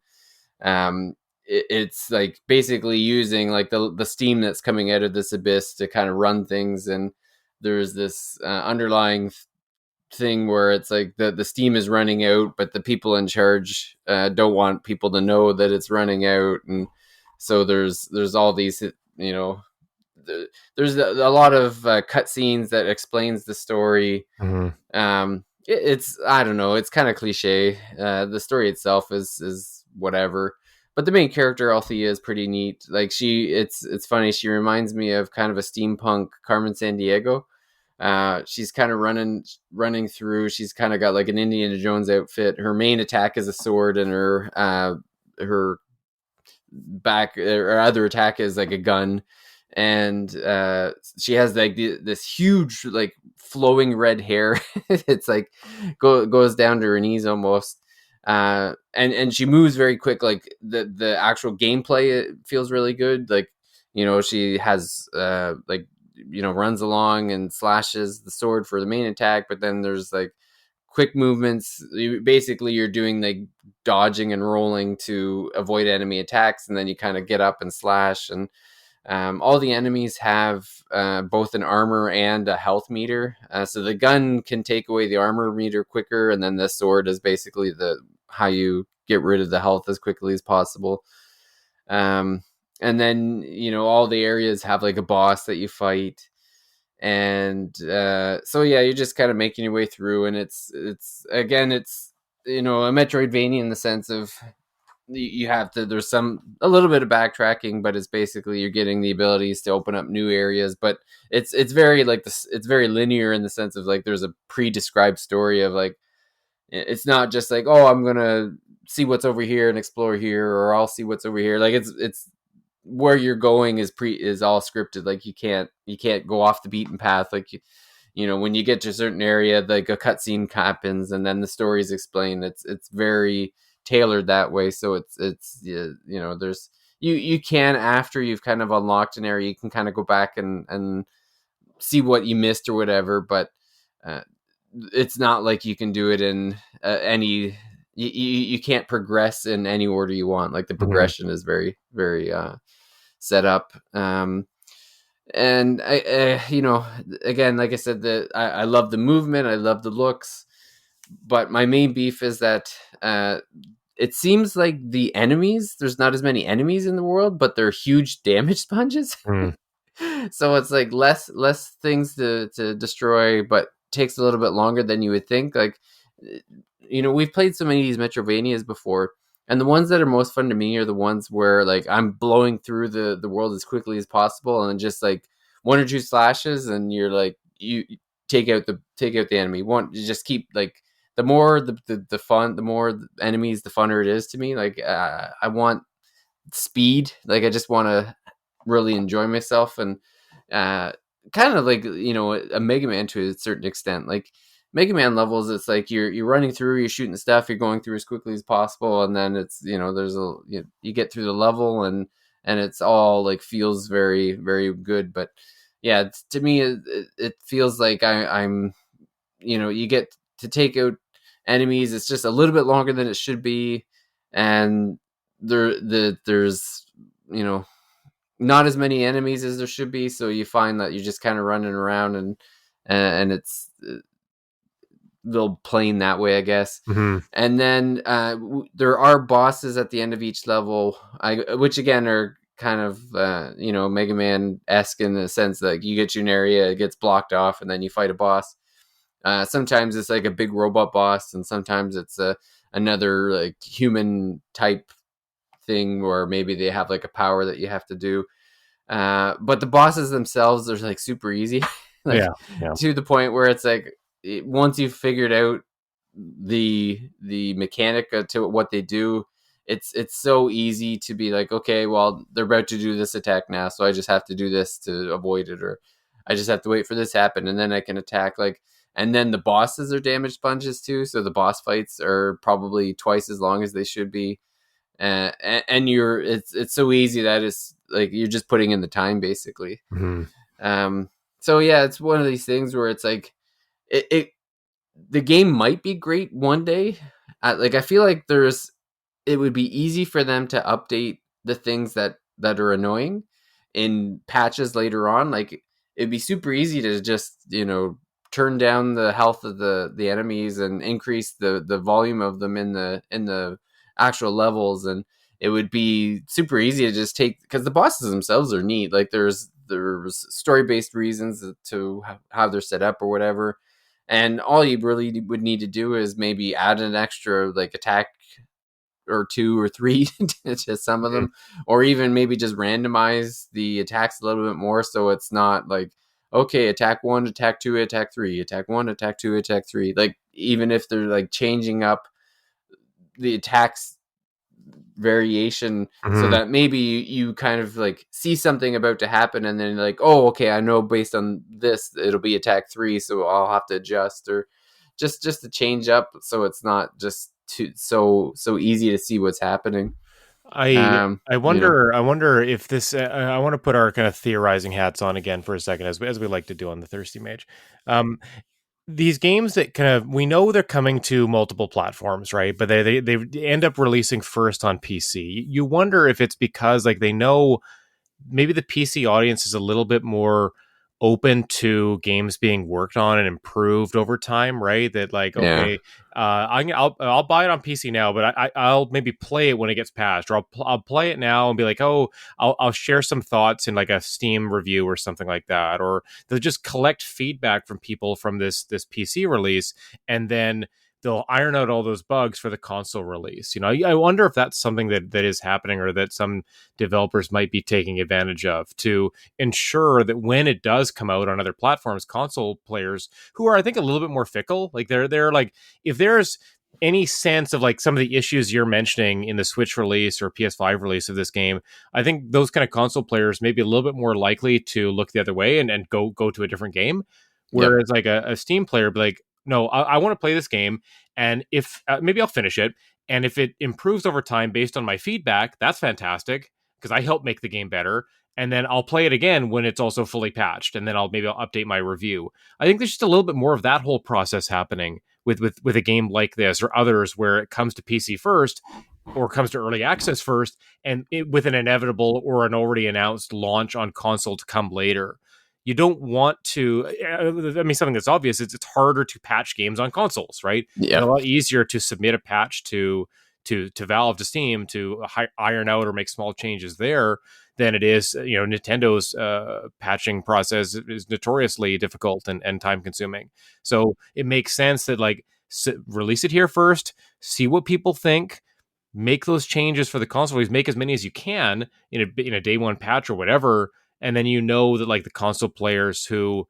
Speaker 1: It's like basically using like the steam that's coming out of this abyss to kind of run things. And there's this underlying thing where it's like the steam is running out, but the people in charge don't want people to know that it's running out. And so there's all these, there's a lot of cut scenes that explains the story.
Speaker 2: Mm-hmm.
Speaker 1: It's I don't know, it's kind of cliche. The story itself is whatever, but the main character Althea is pretty neat. Like it's funny, she reminds me of kind of a steampunk Carmen Sandiego. She's kind of running through. She's kind of got like an Indiana Jones outfit. Her main attack is a sword, and her back or other attack is like a gun. And she has like this huge like flowing red hair. It's like goes down to her knees almost. And she moves very quick. Like the actual gameplay, it feels really good. Like she has runs along and slashes the sword for the main attack, but then there's like quick movements. Basically you're doing like dodging and rolling to avoid enemy attacks, and then you kind of get up and slash. And all the enemies have both an armor and a health meter, so the gun can take away the armor meter quicker, and then the sword is basically how you get rid of the health as quickly as possible. And then all the areas have like a boss that you fight. And so yeah, you're just kind of making your way through, and it's again, it's a Metroidvania in the sense of you have to, there's a little bit of backtracking, but it's basically you're getting the abilities to open up new areas. But it's very like this, it's very linear in the sense of like there's a pre-described story of like, it's not just like, oh, I'm gonna see what's over here and explore here, or I'll see what's over here. Like it's where you're going is all scripted. Like you can't go off the beaten path. Like when you get to a certain area, like a cutscene happens and then the story is explained. It's very tailored that way. So it's there's you can, after you've kind of unlocked an area, you can kind of go back and see what you missed or whatever. But it's not like you can do it in any. You can't progress in any order you want. Like the progression is very very set up. And I again, like I said, I love the movement, I love the looks, but my main beef is that it seems like there's not as many enemies in the world, but they're huge damage sponges. So it's like less things to destroy, but takes a little bit longer than you would think. Like we've played so many of these Metrovanias before, and the ones that are most fun to me are the ones where like I'm blowing through the world as quickly as possible, and just like one or two slashes, and you're like you take out the enemy. You just keep like the more the fun, the more enemies, the funner it is to me. Like I want speed. Like I just want to really enjoy myself, and kind of like a Mega Man to a certain extent. Like Mega Man levels, it's like you're running through, you're shooting stuff, you're going through as quickly as possible, and then it's there's you get through the level, and it's all like feels very very good. But yeah, to me it feels like I'm you get to take out enemies. It's just a little bit longer than it should be, and there's not as many enemies as there should be, so you find that you're just kind of running around, and it's little plain that way, I guess. And then there are bosses at the end of each level, which again are kind of Mega Man-esque in the sense that you get to an area, it gets blocked off, and then you fight a boss. Sometimes it's like a big robot boss, and sometimes it's another like human type thing, or maybe they have like a power that you have to do. But the bosses themselves are like super easy, like
Speaker 2: Yeah, yeah.
Speaker 1: to the point where it's like once you've figured out the mechanic to what they do, it's so easy to be like, okay, well, they're about to do this attack now, so I just have to do this to avoid it, or I just have to wait for this to happen and then I can attack. Like, and then the bosses are damage sponges too, so the boss fights are probably twice as long as they should be. And you're it's so easy that it's like you're just putting in the time basically.
Speaker 2: Mhm.
Speaker 1: um so yeah, it's one of these things where it's like it the game might be great one day. Like I feel like it would be easy for them to update the things that are annoying in patches later on. Like it'd be super easy to just turn down the health of the enemies and increase the volume of them in the actual levels, and it would be super easy to just take, because the bosses themselves are neat. Like there's story based reasons to how they're set up or whatever, and all you really would need to do is maybe add an extra like attack or two or three to some of
Speaker 2: Mhm.
Speaker 1: them, or even maybe just randomize the attacks a little bit more, so it's not like, okay, attack one, attack two, attack three, attack one, attack two, attack three. Like even if they're like changing up the attacks variation, so
Speaker 2: Mhm.
Speaker 1: that maybe you kind of like see something about to happen and then like, oh, okay, I know based on this it'll be attack three, so I'll have to adjust, or just to change up so it's not just too so easy to see what's happening.
Speaker 2: I
Speaker 1: um
Speaker 2: I
Speaker 1: you know
Speaker 2: wonder I wonder if this I want to put our kind of theorizing hats on again for a second, as we like to do on the Thirsty Mage. Um, these games that kind of, we know they're coming to multiple platforms, right? But they end up releasing first on PC. You wonder if it's because like they know maybe the PC audience is a little bit more open to games being worked on and improved over time, right? That like,
Speaker 1: yeah,
Speaker 2: okay, I'll buy it on PC now, but I'll maybe play it when it gets patched, or I'll play it now and be like, oh, I'll share some thoughts in like a Steam review or something like that, or they'll just collect feedback from people from this PC release, and then they'll iron out all those bugs for the console release. I wonder if that's something that is happening, or that some developers might be taking advantage of to ensure that when it does come out on other platforms, console players who are, I think, a little bit more fickle, like they're like, if there's any sense of like some of the issues you're mentioning in the Switch release or PS5 release of this game, I think those kind of console players may be a little bit more likely to look the other way and go to a different game.
Speaker 1: yep,
Speaker 2: Whereas like a Steam player be like, no, I want to play this game, and if maybe I'll finish it, and if it improves over time based on my feedback, that's fantastic because I help make the game better. And then I'll play it again when it's also fully patched, and then I'll update my review. I think there's just a little bit more of that whole process happening with a game like this or others, where it comes to PC first or comes to early access first, and with an inevitable or an already announced launch on console to come later. You don't want to. I mean, something that's obvious is it's harder to patch games on consoles, right? It's a
Speaker 1: yep,
Speaker 2: lot easier to submit a patch to Valve, to Steam, to iron out or make small changes there than it is. Nintendo's patching process is notoriously difficult and time consuming. So it makes sense that like release it here first, see what people think, make those changes for the console. Make as many as you can in a day one patch or whatever, and then that like the console players who,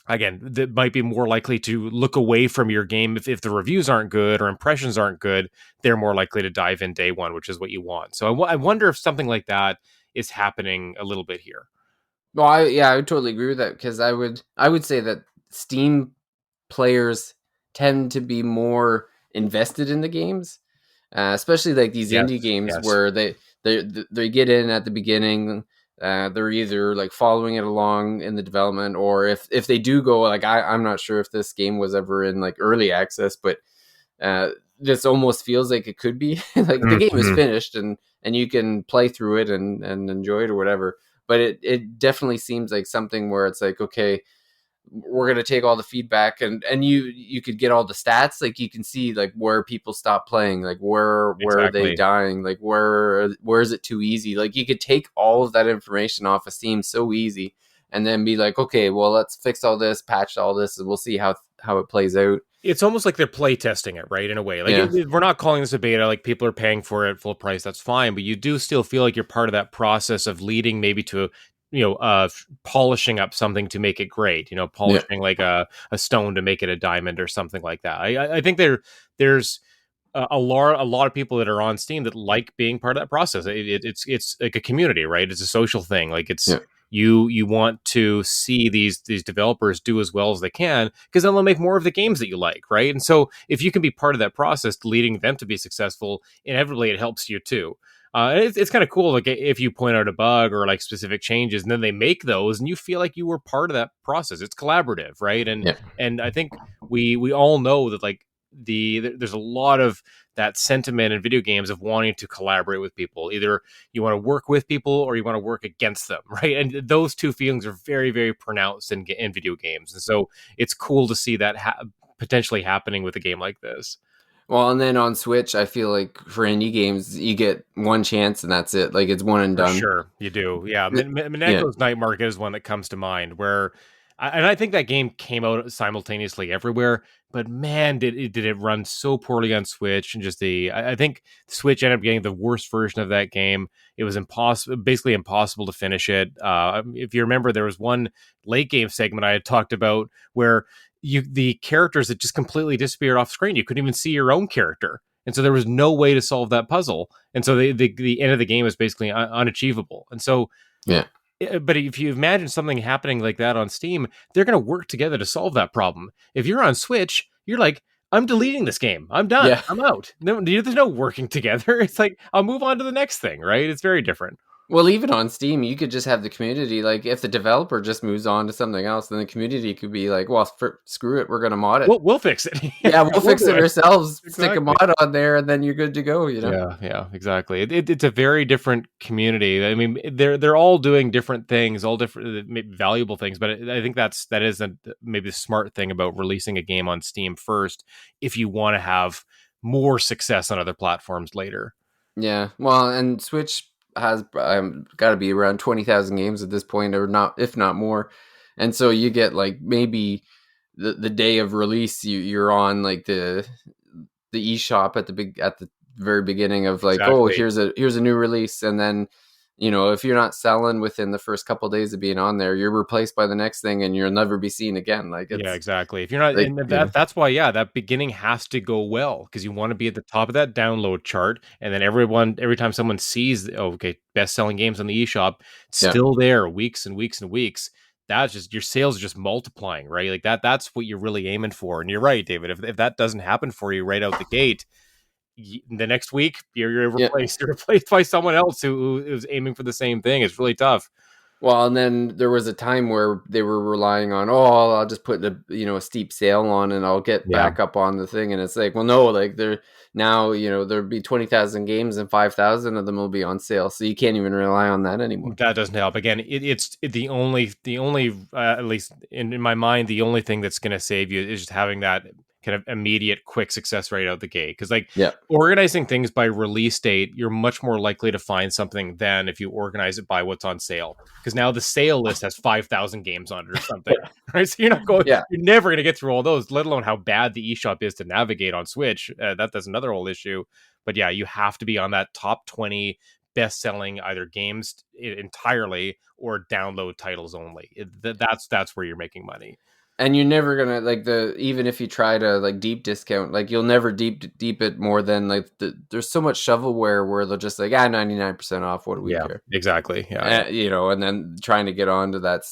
Speaker 2: again, that might be more likely to look away from your game if the reviews aren't good or impressions aren't good, they're more likely to dive in day one, which is what you want. So I wonder if something like that is happening a little bit here.
Speaker 1: well, I would totally agree with that, because I would say that Steam players tend to be more invested in the games, especially like these
Speaker 2: Yes,
Speaker 1: indie games
Speaker 2: yes.
Speaker 1: where they get in at the beginning. They're either like following it along in the development, or if they do go, like I'm not sure if this game was ever in like early access, but uh, this almost feels like it could be. Like the game is
Speaker 2: Mm-hmm.
Speaker 1: finished and you can play through it and enjoy it or whatever. But it definitely seems like something where it's like, okay, we're gonna take all the feedback, and you could get all the stats, like you can see like where people stop playing, like where are they
Speaker 2: Exactly.
Speaker 1: dying, like where is it too easy. Like you could take all of that information off of Steam so easy, and then be like, okay, well, let's fix all this, patch all this, and we'll see how it plays out.
Speaker 2: It's almost like they're play testing it, right? In a way, like
Speaker 1: Yeah,
Speaker 2: we're not calling this a beta. Like people are paying for it full price. That's fine, but you do still feel like you're part of that process of leading, maybe to polishing up something to make it great.
Speaker 1: yeah,
Speaker 2: Polishing like a stone to make it a diamond or something like that. I think there's a lot of people that are on Steam that like being part of that process. It's like a community, right? It's a social thing. Like it's
Speaker 1: yeah,
Speaker 2: you want to see these developers do as well as they can, because then they'll make more of the games that you like, right? And so if you can be part of that process, leading them to be successful, inevitably it helps you too. It's kind of cool, like if you point out a bug or like specific changes, and then they make those, and you feel like you were part of that process. It's collaborative, right? And
Speaker 1: yeah,
Speaker 2: and I think we all know that like there's a lot of that sentiment in video games of wanting to collaborate with people. Either you want to work with people or you want to work against them, right? And those two feelings are very, very pronounced in video games. And so it's cool to see that potentially happening with a game like this.
Speaker 1: Well, and then on Switch, I feel like for indie games, you get one chance and that's it. Like it's one and
Speaker 2: For
Speaker 1: done.
Speaker 2: sure, you do. Yeah,
Speaker 1: Yeah,
Speaker 2: Mineko's Night Market is one that comes to mind. Where, and I think that game came out simultaneously everywhere. But man, did it run so poorly on Switch, and just I think Switch ended up getting the worst version of that game. It was impossible, basically impossible to finish it. If you remember, there was one late game segment I had talked about where the characters that just completely disappeared off screen. You couldn't even see your own character. And so there was no way to solve that puzzle. And so the end of the game is basically unachievable. And so,
Speaker 1: yeah,
Speaker 2: but if you imagine something happening like that on Steam, they're going to work together to solve that problem. If you're on Switch, you're like, I'm deleting this game. I'm done.
Speaker 1: yeah.
Speaker 2: I'm out. No, there's no working together. It's like, I'll move on to the next thing, right? It's very different.
Speaker 1: Well, even on Steam, you could just have the community. Like, if the developer just moves on to something else, then the community could be like, "Well, screw it, we're gonna mod it.
Speaker 2: We'll fix it.
Speaker 1: Yeah,
Speaker 2: Yeah,
Speaker 1: we'll
Speaker 2: we'll
Speaker 1: fix
Speaker 2: do
Speaker 1: it
Speaker 2: it.
Speaker 1: ourselves. Stick a
Speaker 2: Exactly.
Speaker 1: mod on there, and then you're good to go." You know?
Speaker 2: Yeah, exactly. It's a very different community. I mean, they're all doing different things, all different valuable things. But I think that is maybe the smart thing about releasing a game on Steam first, if you want to have more success on other platforms later.
Speaker 1: Yeah. Well, and Switch has got to be around 20,000 games at this point, or not, if not more. And so you get like maybe the day of release, you're on like the eShop at the very beginning of like, oh,
Speaker 2: Exactly.
Speaker 1: here's a new release, and then if you're not selling within the first couple of days of being on there, you're replaced by the next thing, and you'll never be seen again. Like
Speaker 2: Yeah,
Speaker 1: it's
Speaker 2: exactly. If you're not,
Speaker 1: like
Speaker 2: and that's why, yeah, that beginning has to go well, because you want to be at the top of that download chart, and then every time someone sees, oh, okay, best selling games on the eShop,
Speaker 1: yeah,
Speaker 2: still there weeks and weeks and weeks. That's just your sales are just multiplying, right? Like that's what you're really aiming for. And you're right, David. If that doesn't happen for you right out the gate, the next week you're
Speaker 1: yeah.
Speaker 2: replaced. You're replaced by someone else who is aiming for the same thing. It's really tough.
Speaker 1: Well, and then there was a time where they were relying on, oh, I'll just put a steep sale on and I'll get
Speaker 2: Yeah.
Speaker 1: back up on the thing. And it's like, well, no, like there now, there'll be 20,000 games and 5,000 of them will be on sale. So you can't even rely on that anymore.
Speaker 2: That doesn't help. Again, it's the only at least in my mind, the only thing that's going to save you is just having that kind of immediate, quick success rate out the gate. Because like
Speaker 1: Yeah.
Speaker 2: organizing things by release date, you're much more likely to find something than if you organize it by what's on sale. Because now the sale list has 5,000 games on it or something, right? So
Speaker 1: Yeah.
Speaker 2: you're never going to get through all those. Let alone how bad the eShop is to navigate on Switch. That's another whole issue. But yeah, you have to be on that top 20 best-selling either games entirely or download titles only. That's where you're making money.
Speaker 1: And you're never gonna like even if you try to like deep discount, like you'll never deep it more than like there's so much shovelware where they'll just like 99% off. What do we
Speaker 2: Yeah,
Speaker 1: care?
Speaker 2: exactly. Yeah.
Speaker 1: And then trying to get onto that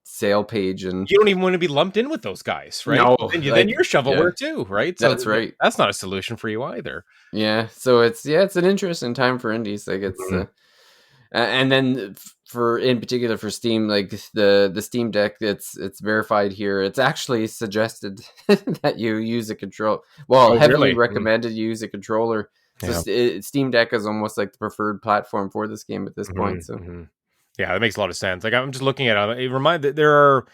Speaker 1: sale page and
Speaker 2: You don't even want to be lumped in with those guys, right?
Speaker 1: no,
Speaker 2: Then you're
Speaker 1: yeah,
Speaker 2: shovelware too, right? So
Speaker 1: that's right.
Speaker 2: that's not a solution for you either.
Speaker 1: Yeah, so it's an interesting time for indies. Like it's
Speaker 2: Mhm.
Speaker 1: and then for in particular for Steam, like the Steam Deck, it's verified here. It's actually suggested that you use a control. Well,
Speaker 2: Oh,
Speaker 1: heavily
Speaker 2: really?
Speaker 1: recommended you use a controller. So
Speaker 2: Yeah.
Speaker 1: Steam Deck is almost like the preferred platform for this game at this point. So
Speaker 2: Hmm. Yeah, that makes a lot of sense. Like I'm just looking at it. There are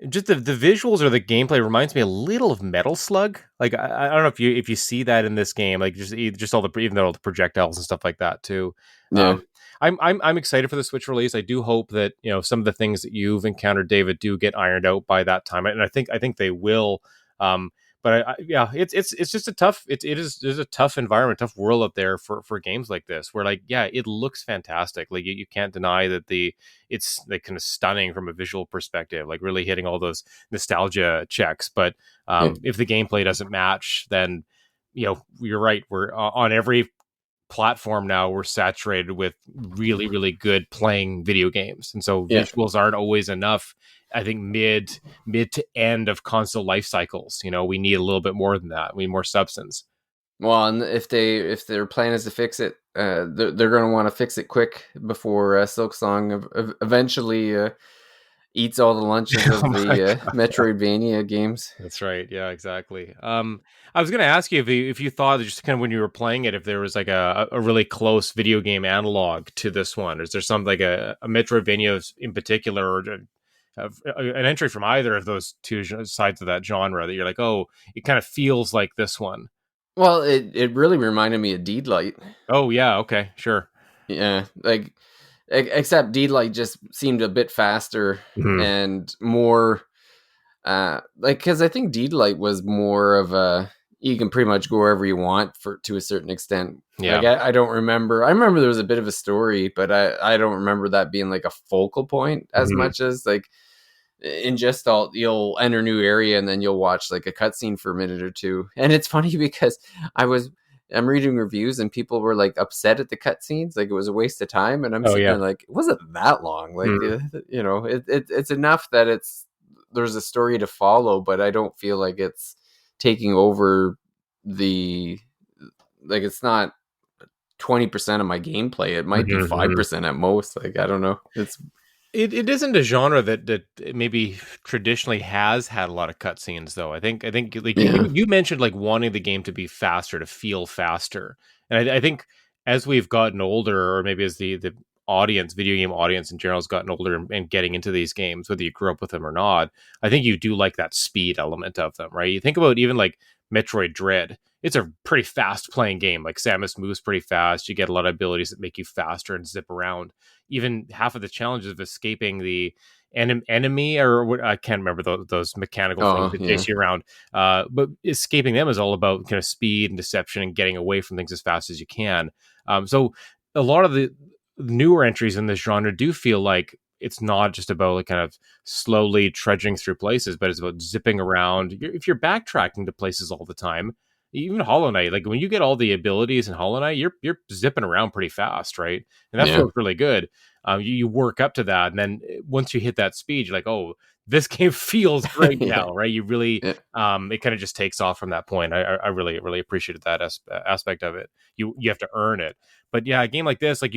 Speaker 2: just the visuals or the gameplay reminds me a little of Metal Slug. Like I don't know if you see that in this game. Like just all the even all the projectiles and stuff like that too.
Speaker 1: yeah,
Speaker 2: Um, I'm excited for the Switch release. I do hope that some of the things that you've encountered, David, do get ironed out by that time, and I think they will. Um, but yeah, it's just a tough it is there's a tough environment, tough world out there for games like this where like yeah, it looks fantastic. Like you can't deny that it's like kind of stunning from a visual perspective, like really hitting all those nostalgia checks. But
Speaker 1: Yeah.
Speaker 2: if the gameplay doesn't match, then you're right. We're on every platform now, we're saturated with really really good playing video games, and so
Speaker 1: Yeah.
Speaker 2: visuals aren't always enough. I think mid to end of console life cycles, we need a little bit more than that. We need more substance.
Speaker 1: Well, and if their plan is to fix it, they're going to want to fix it quick before Silk Song eventually eats all the lunches
Speaker 2: Oh
Speaker 1: of
Speaker 2: my
Speaker 1: the
Speaker 2: god,
Speaker 1: Metroidvania games.
Speaker 2: that's right. Yeah, exactly. I was going to ask you if you thought that just kind of when you were playing it, if there was like a really close video game analog to this one. Is there something like a Metroidvania in particular, or an entry from either of those two sides of that genre that you're like, oh, it kind of feels like this one?
Speaker 1: Well, it really reminded me of Deedlight.
Speaker 2: Oh yeah, okay, sure.
Speaker 1: Yeah, like except Deedlight just seemed a bit faster
Speaker 2: Mhm.
Speaker 1: and more like because I think Deedlight was more of a you can pretty much go wherever you want for to a certain extent. Like
Speaker 2: Yeah.
Speaker 1: I don't remember. I remember there was a bit of a story, but I don't remember that being like a focal point as
Speaker 2: Mhm.
Speaker 1: much as like in Gestalt, you'll enter new area and then you'll watch like a cutscene for a minute or two. And it's funny because I was I'm reading reviews and people were like upset at the cutscenes, like it was a waste of time. And I'm
Speaker 2: Oh
Speaker 1: sitting
Speaker 2: yeah.
Speaker 1: there like, it wasn't that long. Like
Speaker 2: Mhm.
Speaker 1: it's enough that there's a story to follow, but I don't feel like it's taking over the like it's not 20% of my gameplay. It might be
Speaker 2: Mhm, mhm.
Speaker 1: 5% at most. Like I don't know. It's
Speaker 2: It isn't a genre that maybe traditionally has had a lot of cutscenes, though. I think like
Speaker 1: yeah.
Speaker 2: you mentioned like wanting the game to be faster, to feel faster, and I think as we've gotten older, or maybe as the audience, video game audience in general, has gotten older and getting into these games, whether you grew up with them or not, I think you do like that speed element of them, right? You think about even like Metroid Dread. It's a pretty fast playing game. Like Samus moves pretty fast. You get a lot of abilities that make you faster and zip around. Even half of the challenges of escaping the enemy, or what, I can't remember those mechanical things
Speaker 1: Oh
Speaker 2: that
Speaker 1: yeah.
Speaker 2: chase you around. But escaping them is all about kind of speed and deception and getting away from things as fast as you can. So a lot of the newer entries in this genre do feel like it's not just about like kind of slowly trudging through places, but it's about zipping around. If you're backtracking to places all the time, even Hollow Knight, like when you get all the abilities in Hollow Knight, you're zipping around pretty fast, right? And that
Speaker 1: Yeah.
Speaker 2: feels really good. You work up to that, and then once you hit that speed, you're like, oh, this game feels great
Speaker 1: Yeah.
Speaker 2: now, right? You really,
Speaker 1: Yeah.
Speaker 2: it kind of just takes off from that point. I really really appreciated that aspect of it. You have to earn it, but yeah, a game like this, like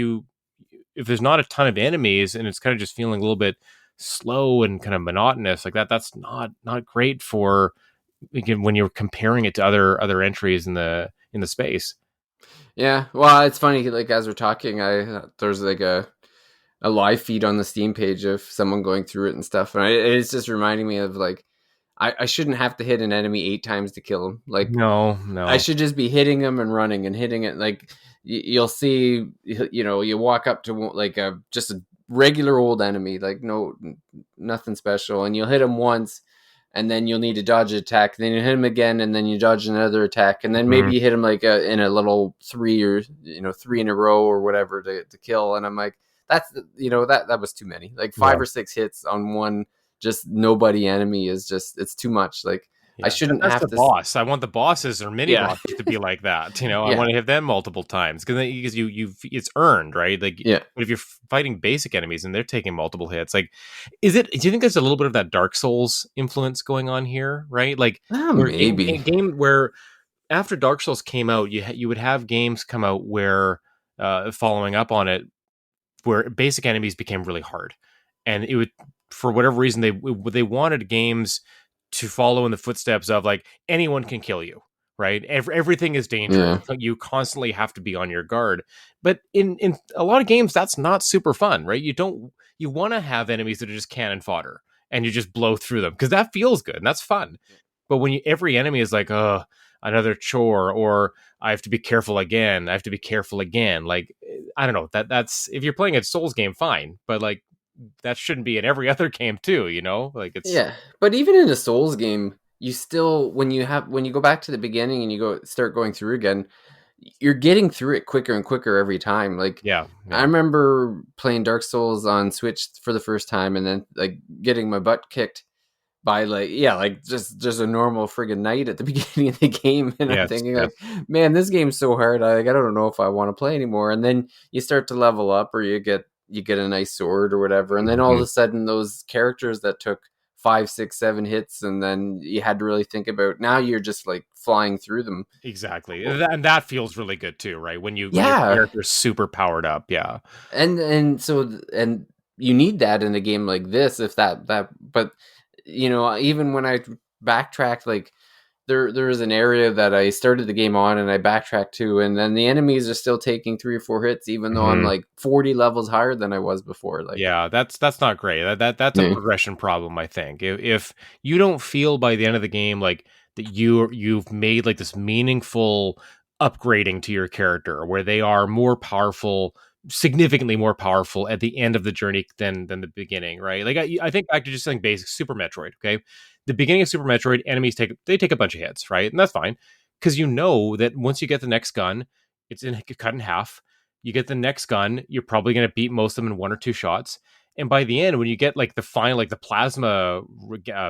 Speaker 2: if there's not a ton of enemies and it's kind of just feeling a little bit slow and kind of monotonous, like that's not great for again when you're comparing it to other entries in the space.
Speaker 1: Yeah. Well, it's funny. Like as we're talking, I there's like a live feed on the Steam page of someone going through it and stuff, and it's just reminding me of like I shouldn't have to hit an enemy 8 times to kill him. Like
Speaker 2: No,
Speaker 1: I
Speaker 2: no.
Speaker 1: should just be hitting him and running and hitting it. Like you'll see, you walk up to like a just a regular old enemy, like nothing special, and you'll hit him once, and then you'll need to dodge an attack. Then you hit him again, and then you dodge another attack, and then maybe
Speaker 2: Mhm.
Speaker 1: you hit him like in a little three or three in a row or whatever to kill. And I'm like, that's that was too many. Like
Speaker 2: Yeah.
Speaker 1: 5 or 6 hits on one just nobody enemy is just it's too much. Like I
Speaker 2: Yeah,
Speaker 1: shouldn't
Speaker 2: that's
Speaker 1: have
Speaker 2: the
Speaker 1: to.
Speaker 2: boss. I want the bosses or mini
Speaker 1: Yeah,
Speaker 2: bosses to be like that. I
Speaker 1: yeah,
Speaker 2: want to hit them multiple times because you it's earned, right? Like,
Speaker 1: yeah.
Speaker 2: but if you're fighting basic enemies and they're taking multiple hits, like, do you think there's a little bit of that Dark Souls influence going on here, right? Like, where
Speaker 1: Maybe.
Speaker 2: a game where after Dark Souls came out, you would have games come out where following up on it, where basic enemies became really hard, and it would for whatever reason they wanted games to follow in the footsteps of like anyone can kill you, right? Everything is dangerous.
Speaker 1: Yeah,
Speaker 2: You constantly have to be on your guard. But in a lot of games, that's not super fun, right? You want to have enemies that are just cannon fodder and you just blow through them because that feels good and that's fun. But when every enemy is like, oh, another chore, or I have to be careful again, I have to be careful again. Like I don't know that's if you're playing a Souls game, fine, but that shouldn't be in every other game too. Like it's
Speaker 1: yeah. But even in a Souls game, you still when you go back to the beginning and you go start going through again, you're getting through it quicker and quicker every time. Like
Speaker 2: Yeah,
Speaker 1: I
Speaker 2: yeah,
Speaker 1: remember playing Dark Souls on Switch for the first time and then like getting my butt kicked by like yeah, like just a normal friggin' night at the beginning of the game, and I'm
Speaker 2: yes,
Speaker 1: thinking
Speaker 2: yes.
Speaker 1: like, man, this game's so hard. I don't know if I want to play anymore. And then you start to level up, or you get a nice sword or whatever, and then all of
Speaker 2: Mhm.
Speaker 1: a sudden those characters that took 5, 6, 7 hits, and then you had to really think about. Now you're just like flying through them.
Speaker 2: Exactly.
Speaker 1: Well,
Speaker 2: And that feels really good too, right? When your
Speaker 1: yeah,
Speaker 2: character's super powered up. Yeah.
Speaker 1: and you need that in a game like this, if that. But even when I backtracked, like there was an area that I started the game on and I backtracked to, and then the enemies are still taking 3 or 4 hits, even though I'm
Speaker 2: Mhm.
Speaker 1: like 40 levels higher than I was before. Like,
Speaker 2: Yeah, that's not great. That's a
Speaker 1: yeah,
Speaker 2: progression problem, I think. If you don't feel by the end of the game like that you've made like this meaningful upgrading to your character where they are more powerful, significantly more powerful at the end of the journey than the beginning, right? Like I think back to just something basic, Super Metroid, okay? The beginning of Super Metroid, enemies take a bunch of hits, right? And that's fine because you know that once you get the next gun, cut in half. You get the next gun, you're probably going to beat most of them in one or two shots. And by the end, when you get like the final, like the plasma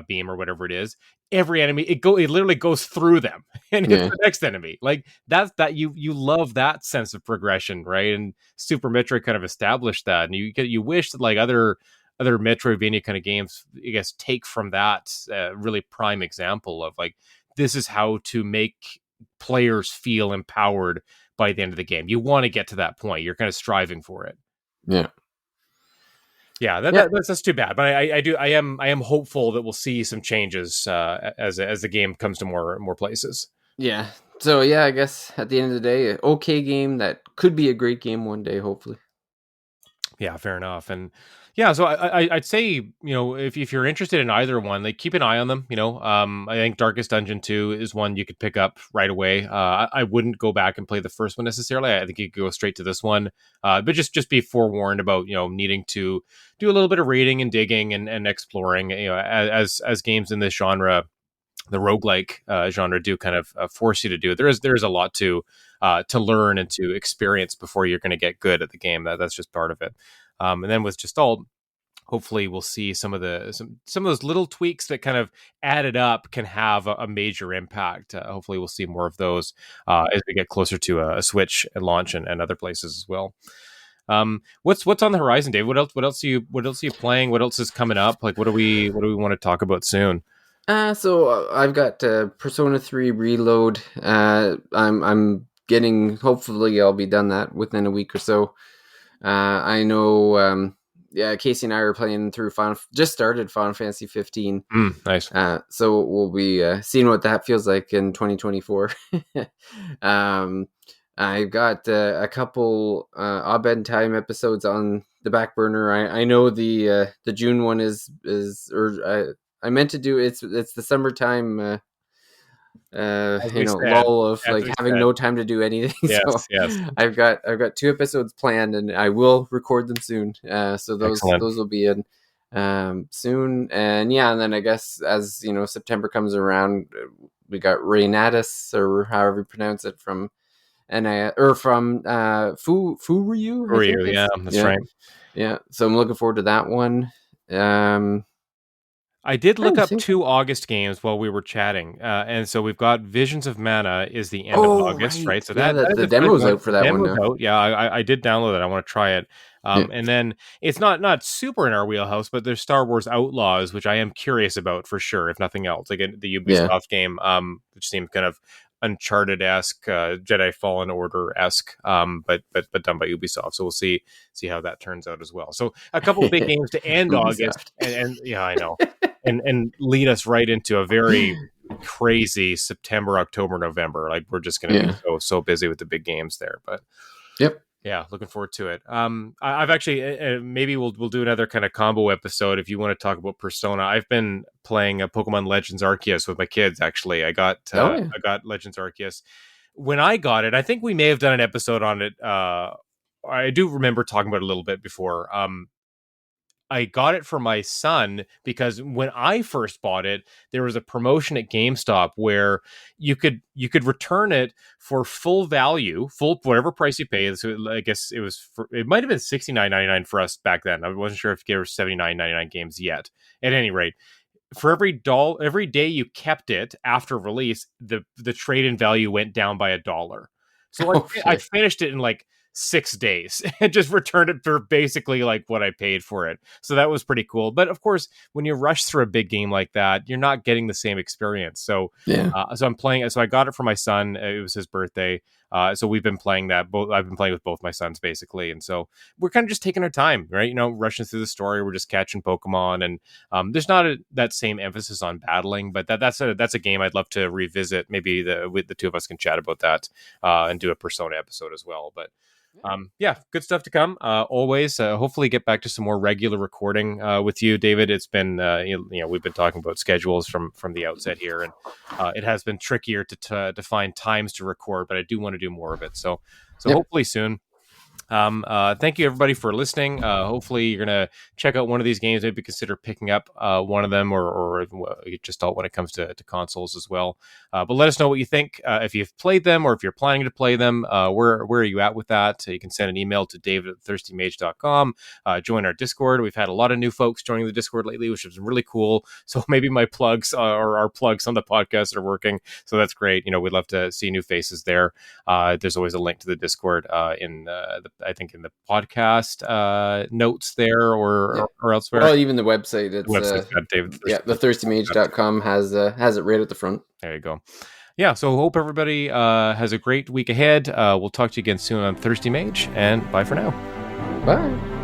Speaker 2: beam or whatever it is, every enemy it literally goes through them and hits
Speaker 1: yeah,
Speaker 2: the next enemy. Like that you love that sense of progression, right? And Super Metroid kind of established that, and you wish that like other Metroidvania kind of games, I guess, take from that really prime example of like this is how to make players feel empowered by the end of the game. You want to get to that point. You're kind of striving for it.
Speaker 1: yeah,
Speaker 2: Yeah,
Speaker 1: yeah,
Speaker 2: that's too bad. But I am hopeful that we'll see some changes as the game comes to more places.
Speaker 1: yeah. So yeah, I guess at the end of the day, an okay game that could be a great game one day, hopefully.
Speaker 2: Yeah, fair enough. And yeah, so I'd say if you're interested in either one, like keep an eye on them. I think Darkest Dungeon 2 is one you could pick up right away. I wouldn't go back and play the first one necessarily. I think you could go straight to this one. But just be forewarned about needing to do a little bit of reading and digging and exploring. As games in this genre, the roguelike genre do kind of force you to do. There's a lot to learn and to experience before you're going to get good at the game. That's just part of it. And then with Gestalt, hopefully we'll see some of those little tweaks that kind of added up can have a major impact. Hopefully we'll see more of those as we get closer to a Switch and launch and other places as well. What's on the horizon, Dave? What else are you playing? What else is coming up? Like what do we want to talk about soon?
Speaker 1: I've got Persona 3 Reload. I'm getting. Hopefully, I'll be done that within a week or so. I know. Yeah, Casey and I are playing through Just started Final Fantasy 15.
Speaker 2: Nice.
Speaker 1: So we'll be seeing what that feels like in 2024. um, I've got a couple Abed Time episodes on the back burner. I know the June one is or I meant to do it's the summertime
Speaker 2: As we said,
Speaker 1: lull of
Speaker 2: as
Speaker 1: like
Speaker 2: we
Speaker 1: having
Speaker 2: said,
Speaker 1: no time to do anything. So
Speaker 2: yes, yes,
Speaker 1: I've got 2 episodes planned and I will record them soon. So
Speaker 2: excellent.
Speaker 1: those will be in soon. And yeah, and then I guess as September comes around, we got Reynatus, or however you pronounce it, from or from Furyu,
Speaker 2: Who
Speaker 1: I
Speaker 2: are you?
Speaker 1: think
Speaker 2: Yeah,
Speaker 1: is.
Speaker 2: that's
Speaker 1: Yeah,
Speaker 2: right.
Speaker 1: yeah. So I'm looking forward to that one. Um,
Speaker 2: I did look
Speaker 1: trying to
Speaker 2: up
Speaker 1: think.
Speaker 2: 2 August games while we were chatting, and so we've got Visions of Mana is the end of
Speaker 1: Oh
Speaker 2: August,
Speaker 1: right,
Speaker 2: right? So
Speaker 1: yeah.
Speaker 2: that
Speaker 1: That
Speaker 2: is
Speaker 1: the
Speaker 2: a good
Speaker 1: demo's
Speaker 2: one.
Speaker 1: out for
Speaker 2: The
Speaker 1: that one
Speaker 2: demo's
Speaker 1: now.
Speaker 2: out. Yeah, I did download it. I want to try it.
Speaker 1: Yeah,
Speaker 2: And then it's not super in our wheelhouse, but there's Star Wars Outlaws, which I am curious about for sure, if nothing else. Like the
Speaker 1: yeah,
Speaker 2: Ubisoft game, which seemed kind of Uncharted esque, Jedi Fallen Order esque, but done by Ubisoft. So we'll see how that turns out as well. So a couple big games to end August,
Speaker 1: Ubisoft.
Speaker 2: and yeah, I know, and lead us right into a very crazy September, October, November. Like we're just going to be
Speaker 1: Yeah.
Speaker 2: so busy with the big games there, but.
Speaker 1: Yep.
Speaker 2: Yeah, looking forward to it. I've actually maybe we'll do another kind of combo episode if you want to talk about Persona. I've been playing Pokemon Legends Arceus with my kids. Actually,
Speaker 1: Oh yeah.
Speaker 2: I got Legends Arceus when I got it. I think we may have done an episode on it. I do remember talking about it a little bit before. I got it for my son because when I first bought it, there was a promotion at GameStop where you could return it for full value, full whatever price you pay. So I guess it might have been $69.99 for us back then. I wasn't sure if there were $79.99 games yet. At any rate, for every day you kept it after release, the trade in value went down by $1. So
Speaker 1: Oh
Speaker 2: I
Speaker 1: shit.
Speaker 2: finished it in like 6 days and just returned it for basically like what I paid for it. So that was pretty cool. But of course, when you rush through a big game like that, you're not getting the same experience. So
Speaker 1: Yeah.
Speaker 2: so I'm playing. So I got it for my son. It was his birthday. So we've been playing that. I've been playing with both my sons basically, and so we're kind of just taking our time, right? Rushing through the story. We're just catching Pokemon, and there's not that same emphasis on battling, but that's a game I'd love to revisit. Maybe with the two of us can chat about that and do a Persona episode as well. But yeah, good stuff to come. Always, hopefully, get back to some more regular recording with you, David. It's been we've been talking about schedules from the outset here, and it has been trickier to find times to record, but I do want to do more of it. So
Speaker 1: Yep.
Speaker 2: hopefully soon. Thank you everybody for listening. Hopefully you're gonna check out one of these games, maybe consider picking up one of them or just all when it comes to consoles as well. But let us know what you think. If you've played them or if you're planning to play them, where are you at with that? You can send an email to david@thirstymage.com. Join our Discord. We've had a lot of new folks joining the Discord lately, which is really cool. So maybe my plugs or our plugs on the podcast are working. So that's great. We'd love to see new faces there. There's always a link to the Discord I think in the podcast notes there
Speaker 1: Yeah.
Speaker 2: or elsewhere.
Speaker 1: Well, even the website,
Speaker 2: The website's got David
Speaker 1: thethirstymage.com has it right at the front.
Speaker 2: There you go. Yeah, so hope everybody has a great week ahead. We'll talk to you again soon on Thirsty Mage, and bye for now.
Speaker 1: Bye.